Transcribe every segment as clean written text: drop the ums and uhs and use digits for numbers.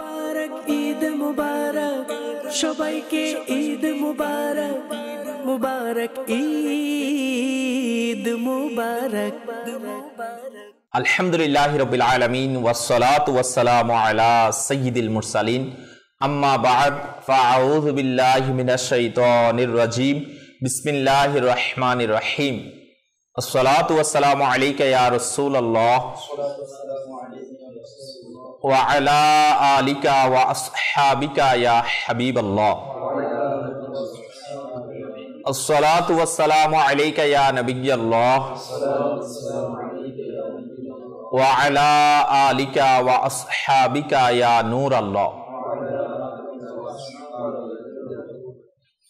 মুবারক ঈদ মুবারক সবাইকে ঈদ মুবারক মুবারক ঈদ মুবারক। আলহামদুলিল্লাহি রাব্বিল আলামিন ওয়াসসালাতু ওয়াসসালামু আলা সাইয়্যিদিল মুরসালিন আম্মা বা'দ ফাআউযু বিল্লাহি মিনাশ শাইতানির রাজীম বিসমিল্লাহির রহমানির রহিম। আসসালাতু ওয়াসসালামু আলাইকা ইয়া রাসূলুল্লাহ ওয়া আলা আলিকা ওয়া আসহাবিকা ইয়া হাবিবাল্লাহ। আসসালাতু ওয়াসসালামু আলাইকা ইয়া নবিয়্যাল্লাহ ওয়া আলা আলিকা ওয়া আসহাবিকা ইয়া নূরাল্লাহ।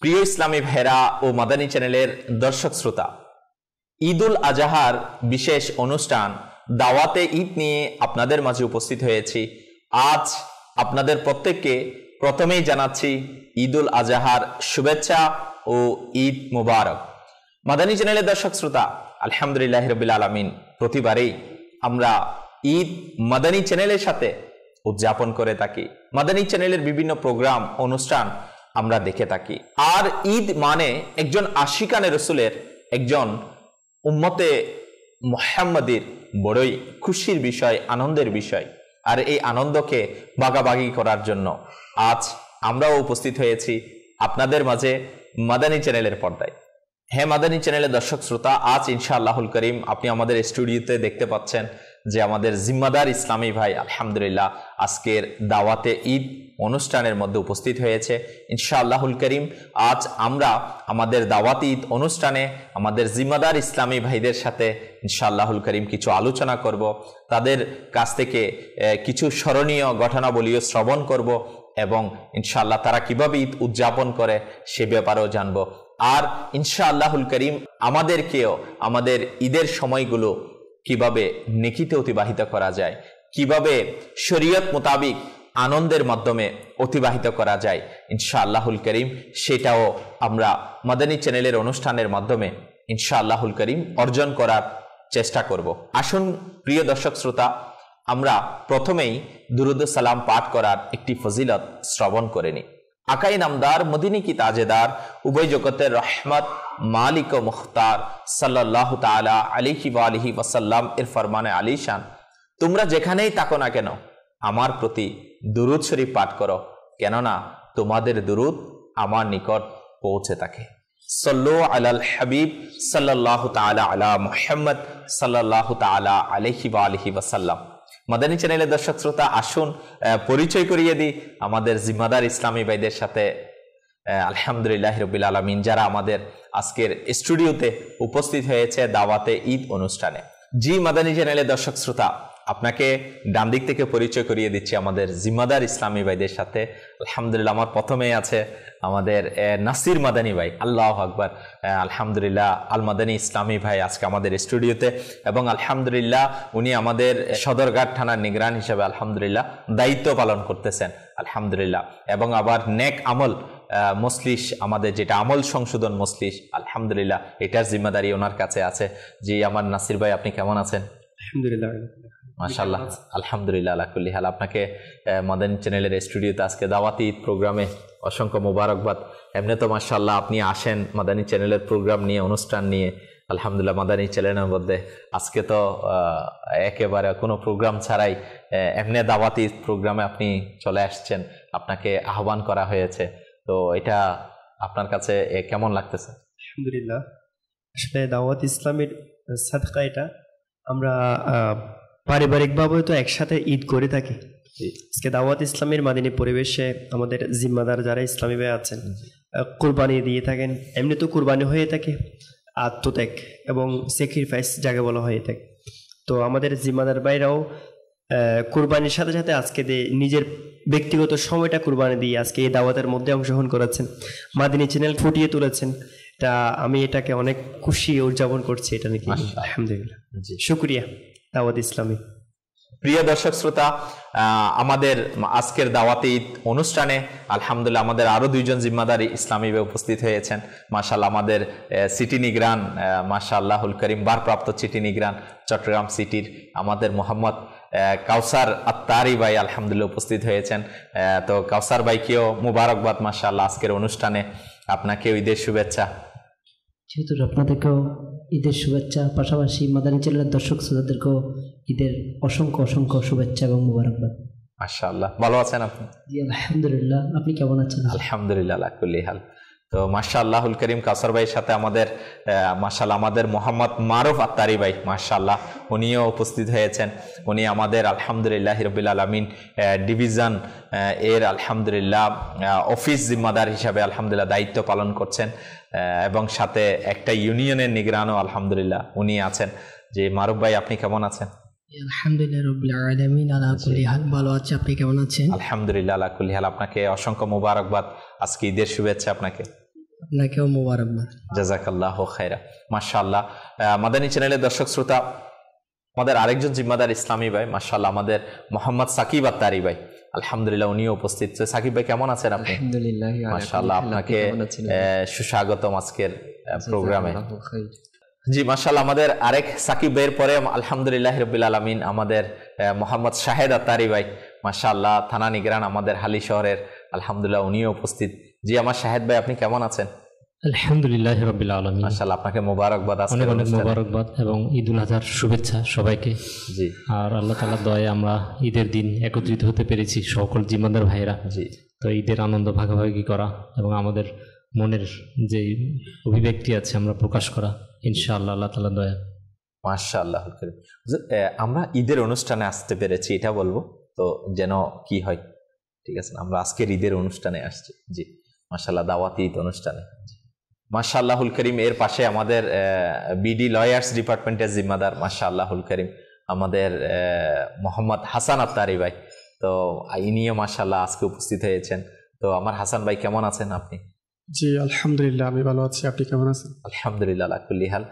প্রিয় ইসলামী ভাইরা ও মাদানী চ্যানেলের দর্শক শ্রোতা, ঈদুল আজহার বিশেষ অনুষ্ঠান দাওয়াতে ঈদ নিয়ে আপনাদের মাঝে উপস্থিত হয়েছি। আজ আপনাদের প্রত্যেককে প্রথমেই জানাচ্ছি ঈদুল আজহার শুভেচ্ছা ও ঈদ মুবারক। মাদানী চ্যানেলের দর্শক শ্রোতা, আলহামদুলিল্লাহ রাব্বিল আলামিন প্রতিবারেই আমরা ঈদ মাদানী চ্যানেলের সাথে উদযাপন করে থাকি। মাদানী চ্যানেলের বিভিন্ন প্রোগ্রাম অনুষ্ঠান আমরা দেখে থাকি। আর ঈদ মানে একজন আশিকানে রসুলের, একজন উম্মতে মুহাম্মাদির বড়ই খুশির বিষয়, আনন্দের বিষয়। আর এই আনন্দকে ভাগাভাগি করার জন্য আজ আমরাও উপস্থিত হয়েছি আপনাদের মাঝে মাদানী চ্যানেলের পর্দায়। হ্যাঁ মাদানী চ্যানেলের দর্শক শ্রোতা, আজ ইনশাআল্লাহুল করিম আপনি আমাদের স্টুডিওতে দেখতে পাচ্ছেন যে আমাদের জিম্মাদার ইসলামী ভাই আলহামদুলিল্লাহ আজকের দাওয়াতে ঈদ অনুষ্ঠানের মধ্যে উপস্থিত হয়েছে। ইনশাআল্লাহুল করিম আজ আমরা আমাদের দাওয়াতে ঈদ অনুষ্ঠানে আমাদের জিম্মাদার ইসলামী ভাইদের সাথে ইনশাআল্লাহুল করিম কিছু আলোচনা করব, তাদের কাছ থেকে কিছু স্মরণীয় ঘটনাবলীও শ্রবণ করব এবং ইনশাআল্লাহ তারা কিভাবে ঈদ উদযাপন করে সে ব্যাপারেও জানব। আর ইনশাআল্লাহুল করিম আমাদেরকেও আমাদের ঈদের সময়গুলো কিভাবে নেকিতে অতিবাহিত করা যায়, কিভাবে শরীয়ত মোতাবিক আনন্দের মাধ্যমে অতিবাহিত করা যায়, ইনশাআল্লাহুল করিম সেটাও আমরা মাদানী চ্যানেলের অনুষ্ঠানের মাধ্যমে ইনশাআল্লাহুল করিম অর্জন করার চেষ্টা করব। আসুন প্রিয় দর্শক শ্রোতা, আমরা প্রথমেই দুরুদ সালাম পাঠ করার একটি ফজিলত শ্রবণ করে নিই। আকাই নামদার মদিনী কি তাজেদার উভয় জগতের রহমত মালিক ও মুখতার সাল্লাল্লাহু তাআলা আলাইহি ওয়া আলিহি ওয়াসাল্লাম এর ফরমানে আলিশান, তোমরা যেখানেই থাকো না কেন আমার প্রতি দুরুদ শরীফ পাঠ করো, কেননা তোমাদের দুরুদ আমার নিকট পৌঁছে থাকে। সাল্লু আলাল হাবিব সাল্লাল্লাহু তাআলা আলা মুহাম্মদ সাল্লাল্লাহু তাআলা আলাইহি ওয়া আলিহি ওয়াসাল্লাম। মাদানী চ্যানেলের দর্শক শ্রোতা, আসুন পরিচয় করিয়ে দিই আমাদের জিম্মাদার ইসলামী ভাইদের সাথে। আলহামদুলিল্লাহ রাব্বিল আলামিন যারা আমাদের আজকের স্টুডিওতে উপস্থিত হয়েছে দাওয়াতে ঈদ অনুষ্ঠানে। জি মাদানী চ্যানেলের দর্শক শ্রোতা, আপনাকে ডান দিক থেকে পরিচয় করিয়ে দিচ্ছি আমাদের জিম্মাদার ইসলামী ভাইদের সাথে। আলহামদুলিল্লাহ আমার প্রথমেই আছে আমাদের নাসির মাদানী ভাই, আল্লাহু আকবার। আলহামদুলিল্লাহ আল মাদানী ইসলামী ভাই আজকে আমাদের স্টুডিওতে এবং আলহামদুলিল্লাহ উনি আমাদের সদরঘাট থানার নিগরান হিসেবে আলহামদুলিল্লাহ দায়িত্ব পালন করতেছেন আলহামদুলিল্লাহ। এবং আবার নেক আমল মজলিস, আমাদের যেটা আমল সংশোধন মজলিস, আলহামদুলিল্লাহ এটার জিম্মাদারি ওনার কাছে আছে। জি আমার নাসির ভাই, আপনি কেমন আছেন? আলহামদুলিল্লাহ মাশাআল্লাহ আলহামদুলিল্লাহ আলা কুল্লি হাল। আপনাকে মাদানী চ্যানেলের স্টুডিওতে আজকে দাওয়াতি ঈদ প্রোগ্রামে অসংখ্য মোবারকবাদ। এমনি তো মাশাআল্লাহ আপনি আসেন মাদানী চ্যানেলের প্রোগ্রাম নিয়ে, অনুষ্ঠান নিয়ে, আলহামদুলিল্লাহ মাদানী চ্যানেলের মধ্যে আজকে তো একেবারে কোনো প্রোগ্রাম ছাড়াই এমনি দাওয়াতি ঈদ প্রোগ্রামে আপনি চলে আসছেন, আপনাকে আহ্বান করা হয়েছে। তো এটা আপনার কাছে কেমন লাগতেছে? আলহামদুলিল্লাহ, আসলে দাওয়াত ইসলামের সাদকা এটা আমরা পারিবারিকভাবে তো একসাথে ঈদ করে থাকি। আজকে দাওয়াত ইসলামের মাদিনী পরিবেশে আমাদের জিম্মাদার যারা ইসলামী ভাই আছেন কুরবানি দিয়ে থাকেন। এমনি তো কুরবানি হয়ে থাকে আত্মত্যাগ এবং স্যাক্রিফাইস যাকে বলা হয়ে থাকে। তো আমাদের জিম্মাদার ভাইরাও কুরবানির সাথে সাথে আজকে নিজের ব্যক্তিগত সময়টা কুরবানি দিয়ে আজকে এই দাওয়াতের মধ্যে অংশগ্রহণ করেছেন, মাদিনী চ্যানেল ফুটিয়ে তুলেছেন। আমি এটাকে অনেক খুশি উদযাপন করছি এটা নাকি। আলহামদুলিল্লাহ, শুকরিয়া দাওয়াত ইসলামী। প্রিয় দর্শক শ্রোতা, আমাদের আজকের দাওয়াতে ঈদ অনুষ্ঠানে আলহামদুলিল্লাহ আমাদের আরো দুইজন জিম্মাদারি ইসলামী উপস্থিত হয়েছেন। মাশাআল্লাহ আমাদের সিটি নিগরান, মাশাআল্লাহুল করিম ভারপ্রাপ্ত সিটি নিগরান চট্টগ্রাম সিটির আমাদের মোহাম্মদ কাউসার আত্তারি ভাই আলহামদুলিল্লাহ উপস্থিত হয়েছেন। তো কাউসার ভাইকেও মুবারকবাদ মাশাআল্লাহ আজকের অনুষ্ঠানে, আপনাকেও ঈদের শুভেচ্ছা। যেহেতু আপনাদেরকেও ঈদের শুভেচ্ছা, পাশাপাশি মাদানী চ্যানেলের দর্শক শ্রোতাদেরকেও ঈদের অসংখ্য অসংখ্য শুভেচ্ছা এবং মুবারকবাদ। মাশাআল্লাহ, ভালো আছেন আপনি? জি আলহামদুলিল্লাহ, আপনি কেমন আছেন? আলহামদুলিল্লাহ আলা কুল্লি হাল। তো মাশাআল্লাহুল করিম কাউসার ভাইয়ের সাথে আমাদের মাশাআল্লাহ আমাদের মোহাম্মদ মারুফ আত্তারি ভাই মাশাআল্লাহ উনিও উপস্থিত হয়েছেন। উনি আমাদের আলহামদুলিল্লাহ রাব্বিল আলামিন ডিভিশন এর আলহামদুলিল্লাহ অফিস জিম্মাদার হিসাবে আলহামদুলিল্লাহ দায়িত্ব পালন করছেন, এবং সাথে একটা ইউনিয়নের নিগরানও আলহামদুলিল্লাহ উনি আছেন। যে মারুফ ভাই আপনি কেমন আছেন? আলহামদুলিল্লাহ রাব্বিল আলামিন আলা কুল্লি হাল, ভালো আছি, আপনি কেমন আছেন? আলহামদুলিল্লাহ আলা কুল্লি হাল। আপনাকে অসংখ্য মুবারকবাদ, আজকে ঈদের শুভেচ্ছা আপনাকে। আপনাকেও মুবারকবাদ। জাযাকাল্লাহু খায়রা। মাশাআল্লাহ মাদানী চ্যানেলের দর্শক শ্রোতা, আমাদের আরেকজন জিম্মাদার ইসলামী ভাই মাশাআল্লাহ আমাদের মোহাম্মদ সাকিব আত্তারি ভাই আলহামদুলিল্লাহ উনিও উপস্থিত। সাকিব ভাই কেমন আছেন আপনি? আলহামদুলিল্লাহ মাশাআল্লাহ, আপনাকে সুস্বাগতম আজকের প্রোগ্রামে। জি মাশাআল্লাহ, আমাদের আরেক সাকিব ভাইয়ের পরে আলহামদুলিল্লাহ রাব্বিল আলামিন আমাদের মোহাম্মদ শাহেদ আত্তারি ভাই মাশাআল্লাহ থানা নিগরান আমাদের হালি শহরের আলহামদুলিল্লাহ উনিও উপস্থিত। জি আমার শাহেদ ভাই আপনি কেমন আছেন? আলহামদুলিল্লাহ রাব্বিল আলামিন। মাশাআল্লাহ, আপনাকে মোবারকবাদ, অনেক অনেক মোবারকবাদ এবং ঈদ উল আজহার শুভেচ্ছা সবাইকে। জি, আর আল্লাহ তাআলার দয়ায় আমরা ঈদের দিন একত্রিত হতে পেরেছি সকল জিম্মাদার ভাইয়েরা। জি, তো ঈদের আনন্দ ভাগাভাগি করা এবং আমাদের মনের যে অভিব্যক্তি আছে আমরা প্রকাশ করা ইনশাআল্লাহ আল্লাহ তাআলার দয়া। মাশাআল্লাহ। আমরা ঈদের অনুষ্ঠানে আসতে পেরেছি এটা বলবো তো যেন কি হয়, ঠিক আছে? আমরা আজকের ঈদের অনুষ্ঠানে আসছি। জি মাশাআল্লাহ, দাওয়াতি ঈদ অনুষ্ঠানে। মাশাআল্লাহুল করিম। এর পাশে আমাদের বিডি লয়ার্স ডিপার্টমেন্টের জিম্মাদার মাশাআল্লাহুল করিম আমাদের মোহাম্মদ হাসান আত্তারি ভাই। তো ইনিও মাশাআল্লাহ আজকে উপস্থিত হয়েছেন। তো আমার হাসান ভাই কেমন আছেন আপনি? জি আলহামদুলিল্লাহ, আমি ভালো আছি, আপনি কেমন আছেন? আলহামদুলিল্লাহ আলা কুল্লি হাল।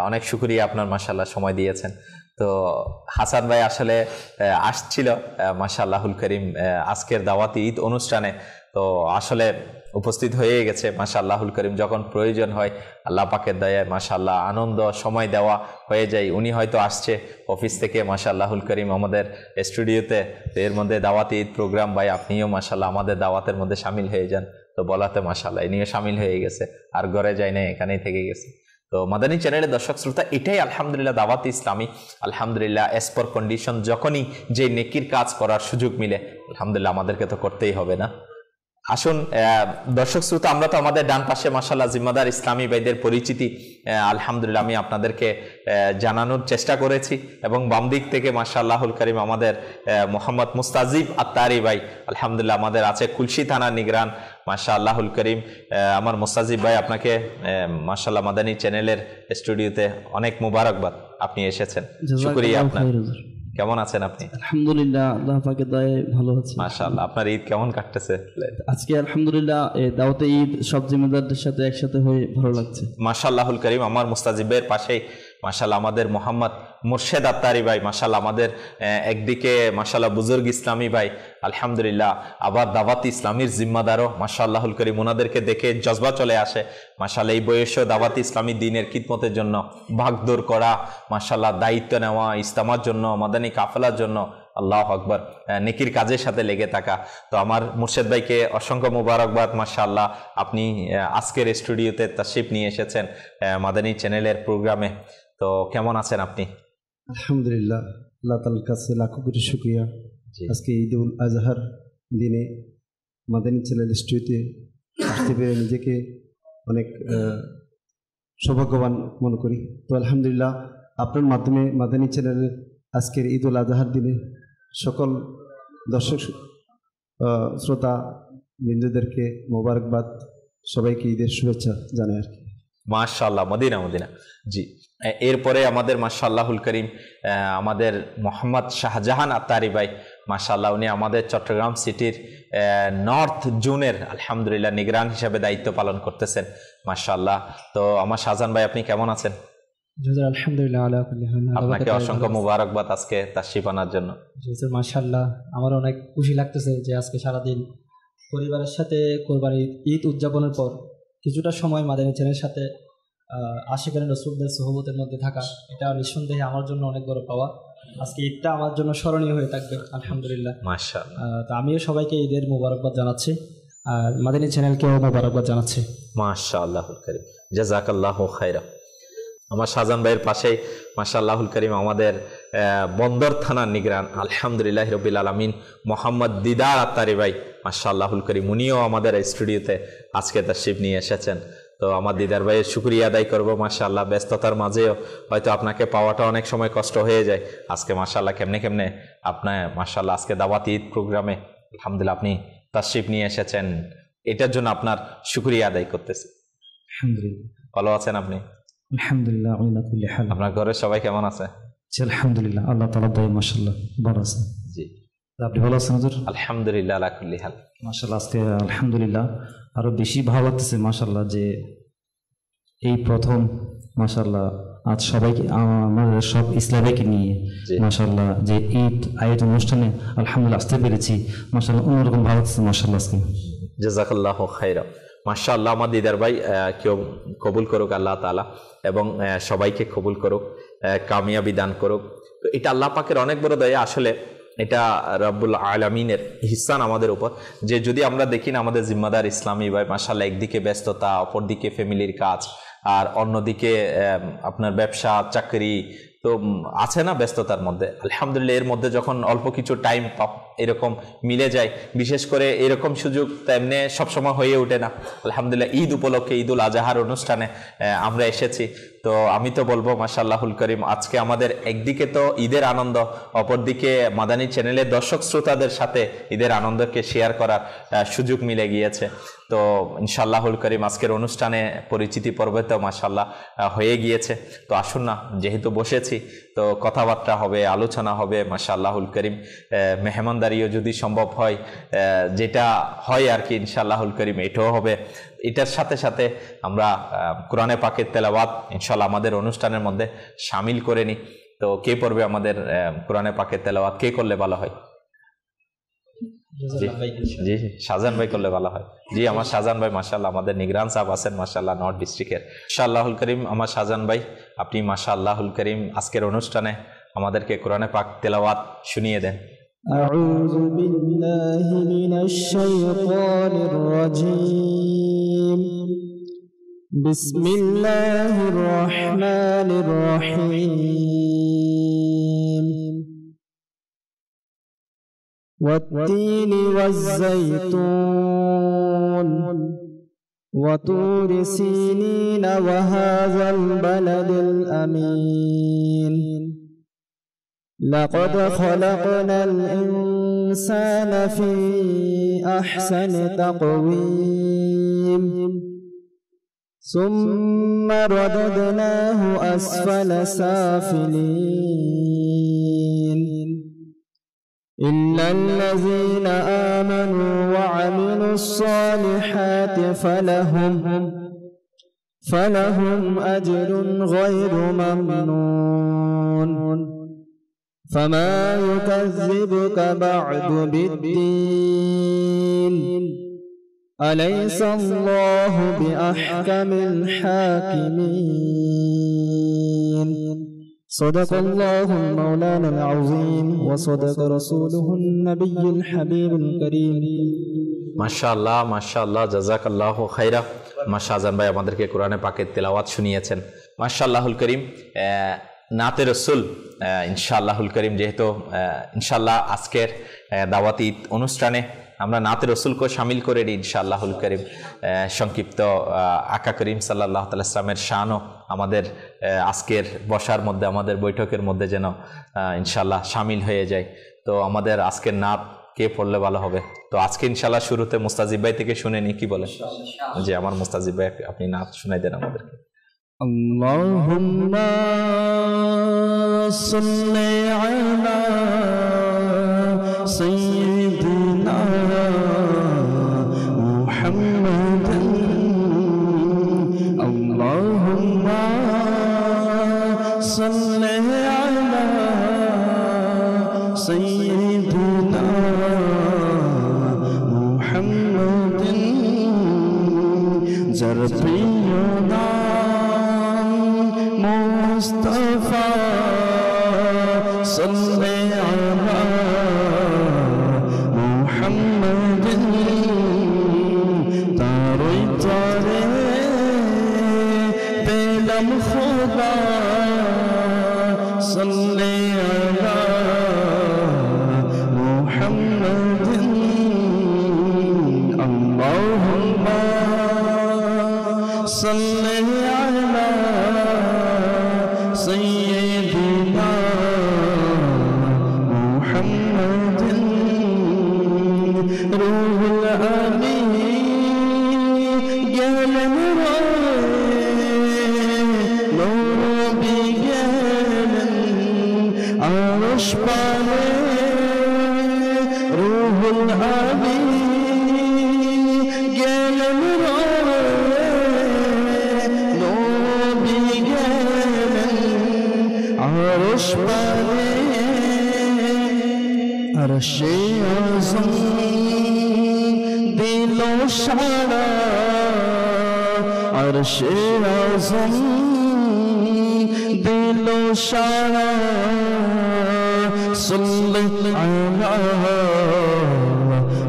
অনেক শুকরিয়া আপনার মাশাআল্লাহ সময় দিয়েছেন। তো হাসান ভাই আসলে আসছিল মাশাআল্লাহুল করিম আজকের দাওয়াতি ঈদ অনুষ্ঠানে, তো আসলে উপস্থিত হয়ে গেছে মাশাআল্লাহুল করিম। যখন প্রয়োজন হয় আল্লাহ পাকের দয়ায় মাশাআল্লাহ আনন্দ সময় দেওয়া হয়ে যায়। উনি হয়তো আসছে অফিস থেকে মাশাআল্লাহুল করিম আমাদের স্টুডিওতে, তো এর মধ্যে দাওয়াতি ঈদ প্রোগ্রাম ভাই আপনিও মাশাআল্লাহ আমাদের দাওয়াতের মধ্যে শামিল হয়ে যান। তো বলাতে মাশাআল্লাহ ইনিও শামিল হয়ে গেছে, আর ঘরে যায় না, এখানেই থেকে গেছে। তো মাদানী চ্যানেলের দর্শক শ্রোতা, এটাই আলহামদুলিল্লাহ দাওয়াত ইসলামী। আলহামদুলিল্লাহ এস পর কন্ডিশন, যখনই যে নেকির কাজ করার সুযোগ মিলে আলহামদুলিল্লাহ আমাদেরকে তো করতেই হবে না। আসুন দর্শক শ্রোতা, আমরা তো আমাদের ডান পাশে মাশাআল্লাহ জিম্মাদার ইসলামী ভাইদের পরিচিতি আলহামদুলিল্লাহ আমি আপনাদেরকে জানানোর চেষ্টা করেছি, এবং বাম দিক থেকে মাশাআল্লাহুল করিম আমাদের মোহাম্মদ মুস্তাজিব আত্তারি ভাই আলহামদুলিল্লাহ আমাদের আছে কুলসি থানা নিগরান মাশাআল্লাহুল করিম। আমার মুস্তাজিব ভাই আপনাকে মাশাআল্লাহ মাদানী চ্যানেলের স্টুডিওতে অনেক মুবারকবাদ, আপনি এসেছেন, শুকরিয়া আপনার। কেমন আছেন আপনি? আলহামদুলিল্লাহ, আল্লাহ পাকের দয়ায় ভালো আছি। মাশাআল্লাহ, আপনার ঈদ কেমন কাটতেছে? আজকে আলহামদুলিল্লাহ দাওয়াতে ঈদ সব জিম্মাদারদের সাথে একসাথে হয়ে ভালো লাগছে। মাশাআল্লাহুল করিম। আমার মুস্তাজিবের পাশেই মাশাআল্লাহ আমাদের মোহাম্মদ মুর্শেদ আত্তারি ভাই মাশাআল্লাহ আমাদের একদিকে মাশাআল্লাহ বুজুর্গ ইসলামী ভাই আলহামদুলিল্লাহ, আবার দাওয়াত ইসলামীর জিম্মাদারও মাশাআল্লাহুল করিম। ওনাদেরকে দেখে জজবা চলে আসে মাশাআল্লাহ এই বয়সেও দাওয়াত ইসলামী দ্বীনের খিদমতের জন্য ভাগদৌড় করা, মাশাআল্লাহ দায়িত্ব নেওয়া, ইস্তেমার জন্য, মাদানী কাফেলার জন্য, আল্লাহু আকবার, নেকির কাজের সাথে লেগে থাকা। তো আমার মুর্শেদ ভাইকে অসংখ্য মুবারকবাদ মাশাআল্লাহ, আপনি আজকের স্টুডিওতে তাশরিফ নিয়ে এসেছেন মাদানী চ্যানেলের প্রোগ্রামে। তো কেমন আছেন আপনি? আলহামদুলিল্লাহ, আল্লাহ তাআলার কাছে লাখো কোটি শুকরিয়া। আজকে ঈদ উল আজহার দিনে মাদানী চ্যানেল স্টুডিওতে আসতে পেরে নিজেকে অনেক সৌভাগ্যবান মনে করি। তো আলহামদুলিল্লাহ, আপনার মাধ্যমে মাদানী চ্যানেলের আজকের ঈদ উল আজহার দিনে সকল দর্শক শ্রোতা বিন্দুদেরকে মোবারকবাদ, সবাইকে ঈদের শুভেচ্ছা জানাই আর কি। মাশাআল্লাহ, মদিনা মদিনা। জি, এরপরে আমাদের মাশাআল্লাহুল করিম আমাদের মোহাম্মদ শাহজাহান আত্তারি ভাই মাশাআল্লাহ, উনি আমাদের চট্টগ্রাম সিটির নর্থ জোনের আলহামদুলিল্লাহ নিগরান হিসাবে দায়িত্ব পালন করতেছেন মাশাআল্লাহ। তো আমার শাহজাহান ভাই আপনি কেমন আছেন? আলহামদুলিল্লাহ, আপনাকে অসংখ্য মুবারকবাদ আজকে তাশরিফ আনার জন্য। মাশাআল্লাহ, আমার অনেক খুশি লাগতেছে যে আজকে সারাদিন পরিবারের সাথে কোরবানির ঈদ উদযাপনের পর কিছুটা সময় মাদানী চ্যানেলের সাথে আশিকান রাসূলদের সোহবতের মধ্যে থাকা, এটা নিঃসন্দেহে আমার জন্য অনেক বড় পাওয়া। আজকে ঈদটা আমার জন্য স্মরণীয় হয়ে থাকবে আলহামদুলিল্লাহ। মাশাআল্লাহ। তো আমিও সবাইকে ঈদের মোবারকবাদ জানাচ্ছি, আর মাদানী চ্যানেলকেও মোবারকবাদ জানাচ্ছি। মাশাআল্লাহুল কারীম, জাযাকাল্লাহু খায়রা। আমার শাহজাহান ভাইয়ের পাশেই মাশাআল্লাহুল কারীম আমাদের বন্দর থানার নিগরান আলহামদুলিল্লাহ রাব্বিল আলামিন মোহাম্মদ দিদার আত্তারি ভাই, মাশাআল্লাহুল কারীম, উনিও আমাদের স্টুডিওতে আজকে তাশরিফ নিয়ে এসেছেন। তো আমার দিদার ভাইয়ের শুকরিয়া আদায় করবো। মাশাআল্লাহ, ব্যস্ততার মাঝেও হয়তো আপনাকে পাওয়াটা অনেক সময় কষ্ট হয়ে যায়। আজকে মাশাআল্লাহ কেমনে আপনার মাশাআল্লাহ আজকে দাওয়াত ঈদ প্রোগ্রামে আলহামদুলিল্লাহ আপনি তাশরিফ নিয়ে এসেছেন, এটার জন্য আপনার শুকরিয়া আদায় করতেছি। আলহামদুলিল্লাহ। ভালো আছেন আপনি? আলহামদুলিল্লাহ, আলা কুল্লি হাল। আপনার ঘরের সবাই কেমন আছে? জি আলহামদুলিল্লাহ, আল্লাহ তাআলা দয়া মাশাআল্লাহ ভালো আছে। জি, আপনি ভালো আছেন হুজুর? আলহামদুলিল্লাহ আলা কুল্লি হাল। মাশাআল্লাহ, আজকে আলহামদুলিল্লাহ আরো বেশি ভালো লাগতেছে মাশাআল্লাহ যে এই প্রথম মাশাআল্লাহ আজ সবাইকে আমাদের সব ইসলামীকে নিয়ে মাশাআল্লাহ যে ঈদ আয়োজন অনুষ্ঠানে আলহামদুলিল্লাহ আসতে পেরেছি। মাশাআল্লাহ অন্যরকম ভালো লাগছে মাশাআল্লাহ আজকে। জাযাকাল্লাহু খায়রা। মাশাআল্লাহ, আমার দিদার ভাই কেউ কবুল করুক আল্লাহ তাআলা, এবং সবাইকে কবুল করুক, কামিয়াবি দান করুক। তো এটা আল্লাহ পাকের অনেক বড় দয়া। আসলে এটা রব্বুল আলামিনের ইহসান আমাদের উপর, যে যদি আমরা দেখি না আমাদের জিম্মাদার ইসলামী ভাই মাশাআল্লাহ একদিকে ব্যস্ততা, অপরদিকে ফ্যামিলির কাজ, আর অন্যদিকে আপনার ব্যবসা চাকরি, তো আছে না ব্যস্ততার মধ্যে। আলহামদুলিল্লাহ এর মধ্যে যখন অল্প কিছু টাইম এরকম মিলে যায়, বিশেষ করে এরকম সুযোগ তেমনি সবসময় হয়ে ওঠে না। আলহামদুলিল্লাহ ঈদ উপলক্ষে ঈদুল আজহার অনুষ্ঠানে আমরা এসেছি। তো আমি তো বলবো মাশাআল্লাহুল কারীম, আজকে আমাদের একদিকে তো ঈদের আনন্দ, অপরদিকে মাদানী চ্যানেলের দর্শক শ্রোতাদের সাথে ঈদের আনন্দকে শেয়ার করার সুযোগ মিলে গিয়েছে। তো ইনশাআল্লাহুল কারীম আজকের অনুষ্ঠানে পরিচিতি পর্বে তো মাশাআল্লাহ হয়ে গিয়েছে। তো আসুন না, যেহেতু বসেছি তো কথাবার্তা হবে, আলোচনা হবে মাশাআল্লাহুল কারীম। মেহমানদারিও যদি সম্ভব হয়, যেটা হয় আর কি ইনশাআল্লাহুল কারীম এটাও হবে। এটার সাথে সাথে আমরা কোরআনে পাকের তেলাওয়াত ইনশাআল্লাহ আমাদের অনুষ্ঠানের মধ্যে শামিল করে নিই। তো কে পড়বে আমাদের কোরআনে পাকের তেলাওয়াত, কে করলে ভালো হয়? জি শাহজাহান ভাই করলে ভালো হয়। জি আমার শাহজাহান ভাই মাশাআল্লাহ আমাদের নিগরান সাহেব আছেন মাশাআল্লাহ নর্থ ডিস্ট্রিক্টের। ইনশাআল্লাহুল কারীম আমার শাহজাহান ভাই, আপনি মাশাআল্লাহুল কারীম আজকের অনুষ্ঠানে আমাদেরকে কোরআনে পাক তেলাওয়াত শুনিয়ে দেন। আউযু বিল্লাহি মিনাশ শাইতানির রাজীম। বিসমিল্লাহির রহমানির রহিম। والتين والزيتون وطور سينين وهذا البلد الأمين لقد خلقنا الإنسان في أحسن تقويم ثم رددناه أسفل سافلين إلا الذين آمنوا وعملوا الصالحات فلهم أجر غير ممنون فما يكذبك بعد بالدين أليس الله بأحكم الحاكمين صدق الله مولانا العظيم وصدق رسوله النبي الحبيب الكريم। মাশাআল্লাহ মাশাআল্লাহ, জাযাকাল্লাহু খায়রা। শাহজাহান ভাই আমাদেরকে কোরআনে পাকের তেলাওয়াত শুনিয়েছেন মাশাআল্লাহুল কারীম। নাতে রসুল ইনশাআল্লাহুল কারীম, যেহেতু ইনশাআল্লাহ আজকের দাওয়াত ঈদ অনুষ্ঠানে আমরা নাতে রসুলকে শামিল করে নিই ইনশাআল্লাহুল কারীম। সংক্ষিপ্ত আকা করিম সাল্লাল্লাহু আলাইহি ওয়াসাল্লামের শানও আমাদের আজকের বসার মধ্যে, আমাদের বৈঠকের মধ্যে যেন ইনশাআল্লাহ শামিল হয়ে যায়। তো আমাদের আজকের নাত কে পড়লে ভালো হবে? তো আজকে ইনশাআল্লাহ শুরুতে মুস্তাজিব ভাই থেকে শুনে নি, কি বলেন? জি আমার মুস্তাজিব ভাই আপনি নাত শুনাই দেন আমাদেরকে। আল্লাহুম্মা সাল্লি আলা সাইয়্যিদিনা মুহাম্মাদিন। আল্লাহুম্মা সাল্লি আলা সাইয়্যিদিনা মুহাম্মাদিন। যার প্রিয় নাম मुस्तफा सल्ले अला मुहम्मदिन तारोई तारे पेलम खुदा सल्ले अला मुहम्मदिन अल्लाहुम्मा सल्ले अला सय्यिदिना मुहम्मदिन रूहुल अमीन गलन नूर भी गलन अर्श पाले रूहुल अमीन गलन नूर भी गलन अर्श पाले अर्शे आज़म दिलो शाना अर्शे आज़म दिलो शाना सल्ले अला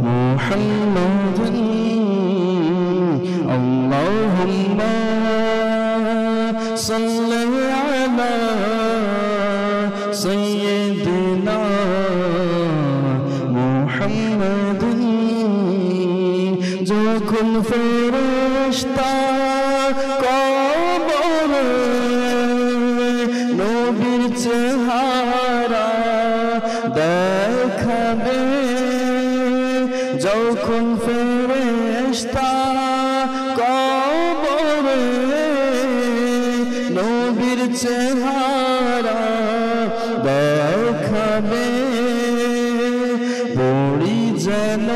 मुहम्मदिन अल्लाहुम्मा सल्ले अला सय्यिदिना मुहम्मदिन যখন ফেরেশতা কবরে নবীর চেহারা দেখাবে যখন ফেরেশতা কবরে নবীর চেহারা দেখাবে পড়ি যেন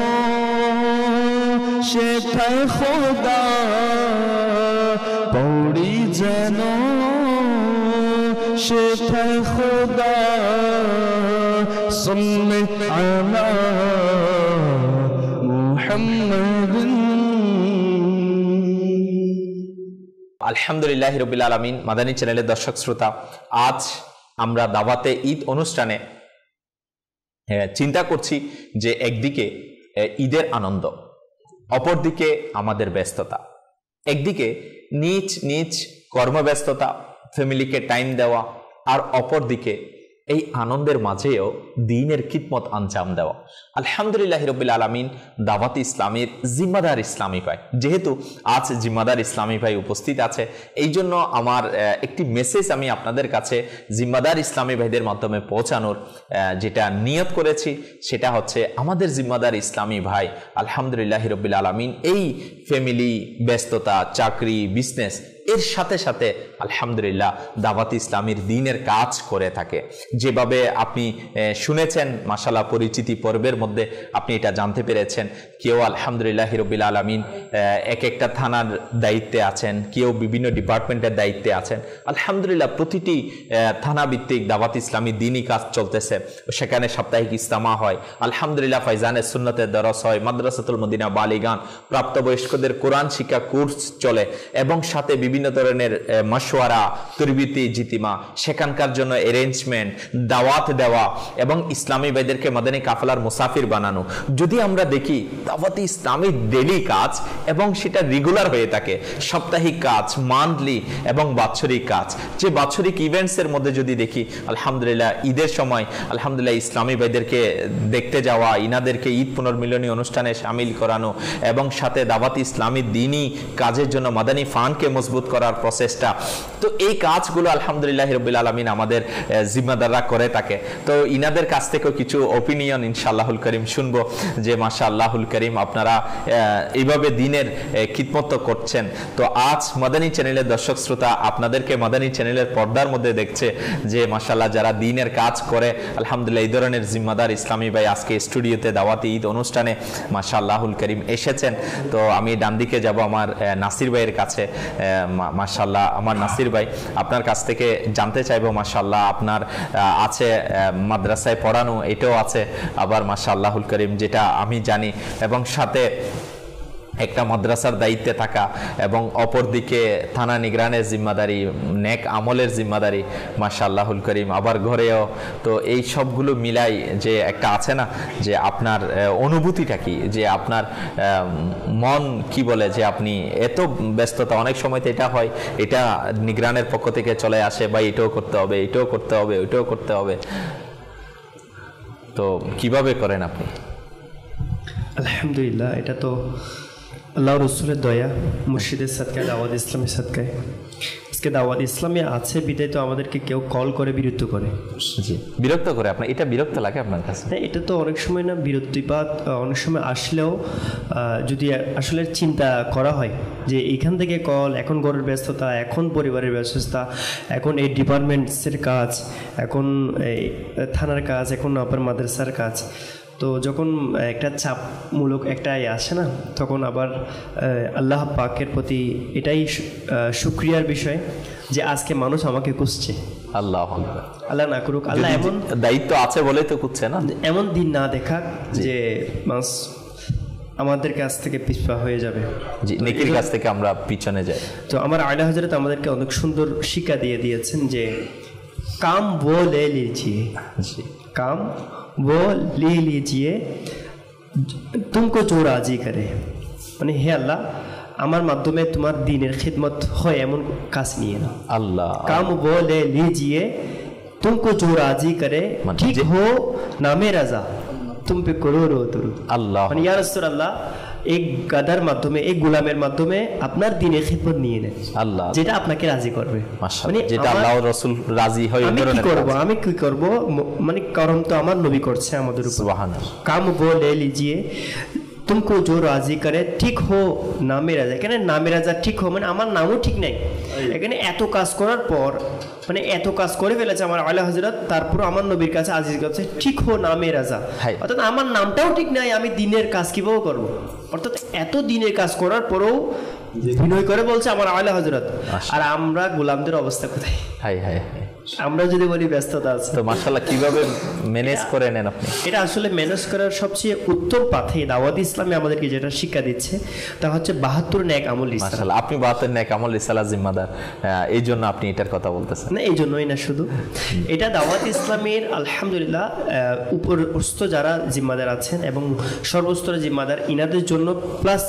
সেথায় খোদা পড়ি যেন সেথায় খোদা সাল্লি আলা মুহাম্মাদিন। আলহামদুলিল্লাহ রাব্বিল আলামিন। মাদানী চ্যানেলের দর্শক শ্রোতা, আজ আমরা দাওয়াতে ঈদ অনুষ্ঠানে চিন্তা করছি যে একদিকে ঈদের আনন্দ, অপরদিকে আমাদের ব্যস্ততা, একদিকে নিজ নিজ কর্মব্যস্ততা, ফ্যামিলিকে টাইম দেওয়া, আর অপরদিকে এই আনন্দের মাঝেও দ্বীনের খিদমত আঞ্জাম দেওয়া। আলহামদুলিল্লাহ রাব্বিল আলামিন দাওয়াত ইসলামীর জিম্মাদার ইসলামী ভাই, যেহেতু আজ জিম্মাদার ইসলামী ভাই উপস্থিত আছে, এই জন্য আমার একটি মেসেজ আমি আপনাদের কাছে জিম্মাদার ইসলামী ভাইদের মাধ্যমে পৌঁছানোর যেটা নিয়ত করেছি, সেটা হচ্ছে আমাদের জিম্মাদার ইসলামী ভাই আলহামদুলিল্লাহ রাব্বিল আলামিন এই ফ্যামিলি, ব্যস্ততা, চাকরি, বিজনেস এর সাথে সাথে আলহামদুলিল্লাহ দাওয়াত ইসলামীর দ্বীনের কাজ করে থাকে। যেভাবে আপনি শুনেছেন মাশাআল্লাহ পরিচিতি পর্বের মধ্যে আপনি এটা জানতে পেরেছেন, কেউ আলহামদুলিল্লাহ রাব্বিল আলামিন এক একটা থানার দায়িত্বে আছেন, কেউ বিভিন্ন ডিপার্টমেন্টের দায়িত্বে আছেন। আলহামদুলিল্লাহ প্রতিটি থানা ভিত্তিক দাওয়াত ইসলামী দ্বীনি কাজ চলতেছে, সেখানে সাপ্তাহিক ইজতেমা হয়, আলহামদুলিল্লাহ ফাইজানে সুন্নতের দরস হয়, মাদ্রাসাতুল মদিনা বালিগান, প্রাপ্তবয়স্কদের কোরআন শিক্ষা কোর্স চলে, এবং সাথে বিভিন্ন ধরনের মাশওয়ারা, তরবিতি জিতিমা, সেখানকার জন্য অ্যারেঞ্জমেন্ট, দাওয়াত দেওয়া এবং ইসলামী ভাইদেরকে মাদানী কাফেলার মুসাফির বানানো। যদি আমরা দেখি দাওয়াত ইসলামীর ডেইলি কাজ এবং সেটা রেগুলার হয়ে থাকে, সাপ্তাহিক কাজ, মান্থলি এবং বাৎসরিক কাজ, যে বাৎসরিক ইভেন্টসের মধ্যে যদি দেখি আলহামদুলিল্লাহ ঈদের সময় আলহামদুলিল্লাহ ইসলামী ভাইদেরকে দেখতে যাওয়া, ইনাদেরকে ঈদ পুনর্মিলনী অনুষ্ঠানে সামিল করানো এবং সাথে দাওয়াত ইসলামী দ্বীনি কাজের জন্য মাদানী ফান্ডকে মজবুত করার প্রচেষ্টা, তো এই কাজগুলো আলহামদুলিল্লাহ রাব্বিল আলামিন আমাদের জিম্মাদাররা করে থাকে। তো ইনাদের কাছ থেকেও কিছু ওপিনিয়ন ইনশাআল্লাহুল করিম শুনবো যে মাশাআল্লাহুল করিম আপনারা এইভাবে দ্বীনের খিদমত করছেন। তো আজ মাদানী চ্যানেলের দর্শক শ্রোতা আপনাদেরকে মাদানী চ্যানেলের পর্দার মধ্যে দেখছে যে মাশাআল্লাহ যারা দ্বীনের কাজ করে আলহামদুলিল্লাহ এই ধরনের জিম্মাদার ইসলামী ভাই আজকে স্টুডিওতে দাওয়াতি ঈদ অনুষ্ঠানে মাশাআল্লাহুল করিম এসেছেন। তো আমি ডান দিকে যাব আমার নাসির ভাইয়ের কাছে। মাশাআল্লাহ আমার নাসির ভাই, আপনার কাছ থেকে জানতে চাইবো মাশাআল্লাহ আপনার আছে মাদ্রাসায় পড়ানো, এটাও আছে আবার মাশাআল্লাহুল করিম যেটা আমি জানি, এবং সাথে একটা মাদ্রাসার দায়িত্বে থাকা এবং অপরদিকে থানা নিগরানের জিম্মাদারি, নেক আমলের জিম্মাদারি, মাশাআল্লাহুল করিম, আবার ঘরেও তো এই সবগুলো মিলাই যে একটা আছে না যে আপনার অনুভূতিটা কি, যে আপনার মন কি বলে যে আপনি এত ব্যস্ততা, অনেক সময় তো এটা হয়, এটা নিগরানের পক্ষ থেকে চলে আসে বা এটাও করতে হবে, এটাও করতে হবে, ওইটাও করতে হবে, তো কিভাবে করেন আপনি? আলহামদুলিল্লাহ, এটা তো আল্লাহ রসুলের দয়া, মুর্শিদের সাদকায়, দাওয়াত ইসলামের সাদকায়। আজকে দাওয়াত ইসলামে আছে বিদায় তো আমাদেরকে কেউ কল করে বিরক্ত করে। জি, বিরক্ত করে আপনার? এটা বিরক্ত লাগে আপনার কাছে? হ্যাঁ, এটা তো অনেক সময় না বিরক্তিপাত, অনেক সময় আসলেও যদি আসলে চিন্তা করা হয় যে এইখান থেকে কল, এখন ঘরের ব্যস্ততা, এখন পরিবারের ব্যস্ততা, এখন এই ডিপার্টমেন্টসের কাজ, এখন এই থানার কাজ, এখন আপনার মাদ্রাসার কাজ, তো যখন একটা চাপমূলক একটা আসে না, তখন আবার আল্লাহ পাকের প্রতি এটাই শুকরিয়ার বিষয় যে আজকে মানুষ আমাকে খুঁজছে। আল্লাহ আল্লাহ না করুক, আল্লাহ এমন দায়িত্ব আছে বলেই তো খুঁজছে না, এমন দিন না দেখাক যে মানুষ আমাদের কাছ থেকে পিছপা হয়ে যাবে, জি, নেকির কাছ থেকে আমরা পিছনে যাই। তো আমার আলা হযরত আমাদেরকে অনেক সুন্দর শিক্ষা দিয়ে দিয়েছেন যে কাম वो ले लीजिए, काम वो ले लीजिए तुमको जो राजी करे, মানে হে আল্লাহ, আমার মাধ্যমে তোমার দ্বীনের খিদমত হয় এমন কাজ নিয়ে না। আল্লাহ, काम वो ले लीजिए तुमको जो राजी करे, ठीक हो नामे रजा तुम पे करोड़ो दरूद। আল্লাহ, মানে ইয়া রাসূলুল্লাহ, এক গাদার মাধ্যমে, এক গোলামের মাধ্যমে আপনার দ্বীনের খিদমত নিয়ে নেন, আল্লাহ যেটা আপনাকে রাজি করবে, মানে যেটা আল্লাহ রাসূল রাজি হয়। আমি কি করব, মানে করম তো আমার নবী করছে আমাদের উপর। সুবহানাল্লাহ, কাম वो ले लीजिए तुमको जो राजी करे, ঠিক হো নামে রাজা। এখানে নামে রাজা ঠিক হো মানে আমার নামও ঠিক নাই, এখানে এত কাজ করার পর, মানে এত কাজ করে ফেলেছে আমার আলা হযরত, তারপর আমার নবীর কাছে আজিজ করছে ঠিক হো নামে রাজা, অর্থাৎ আমার নামটাও ঠিক নাই, আমি দিনের কাজ কিভাবে করব? অর্থাৎ এত দিনের কাজ করার পরেও বিনয় করে বলছে আমার আলা হযরত। আর আমরা গোলামদের অবস্থা কোথায়? হাই হাই, আমরা যদি বলি ব্যস্ততা আছে, তো মাশাআল্লাহ কিভাবে ম্যানেজ করে নেন আপনি? এটা আসলে ম্যানেজ করার সবচেয়ে উত্তম পাথে দাওয়াত ইসলামে আমাদেরকে যেটা শিক্ষা দিচ্ছে তা হচ্ছে 72 নেক আমল রিসালা। মাশাআল্লাহ, আপনি 72 নেক আমল রিসালা জিম্মাদার, এই জন্য আপনি এটার কথা বলতেছেন না? এই জন্যই না, শুধু এটা দাওয়াত ইসলামের আলহামদুলিল্লাহ উপরস্থ যারা জিম্মাদার আছেন এবং সর্বস্তরের জিম্মাদার, ইনাদের জন্য প্লাস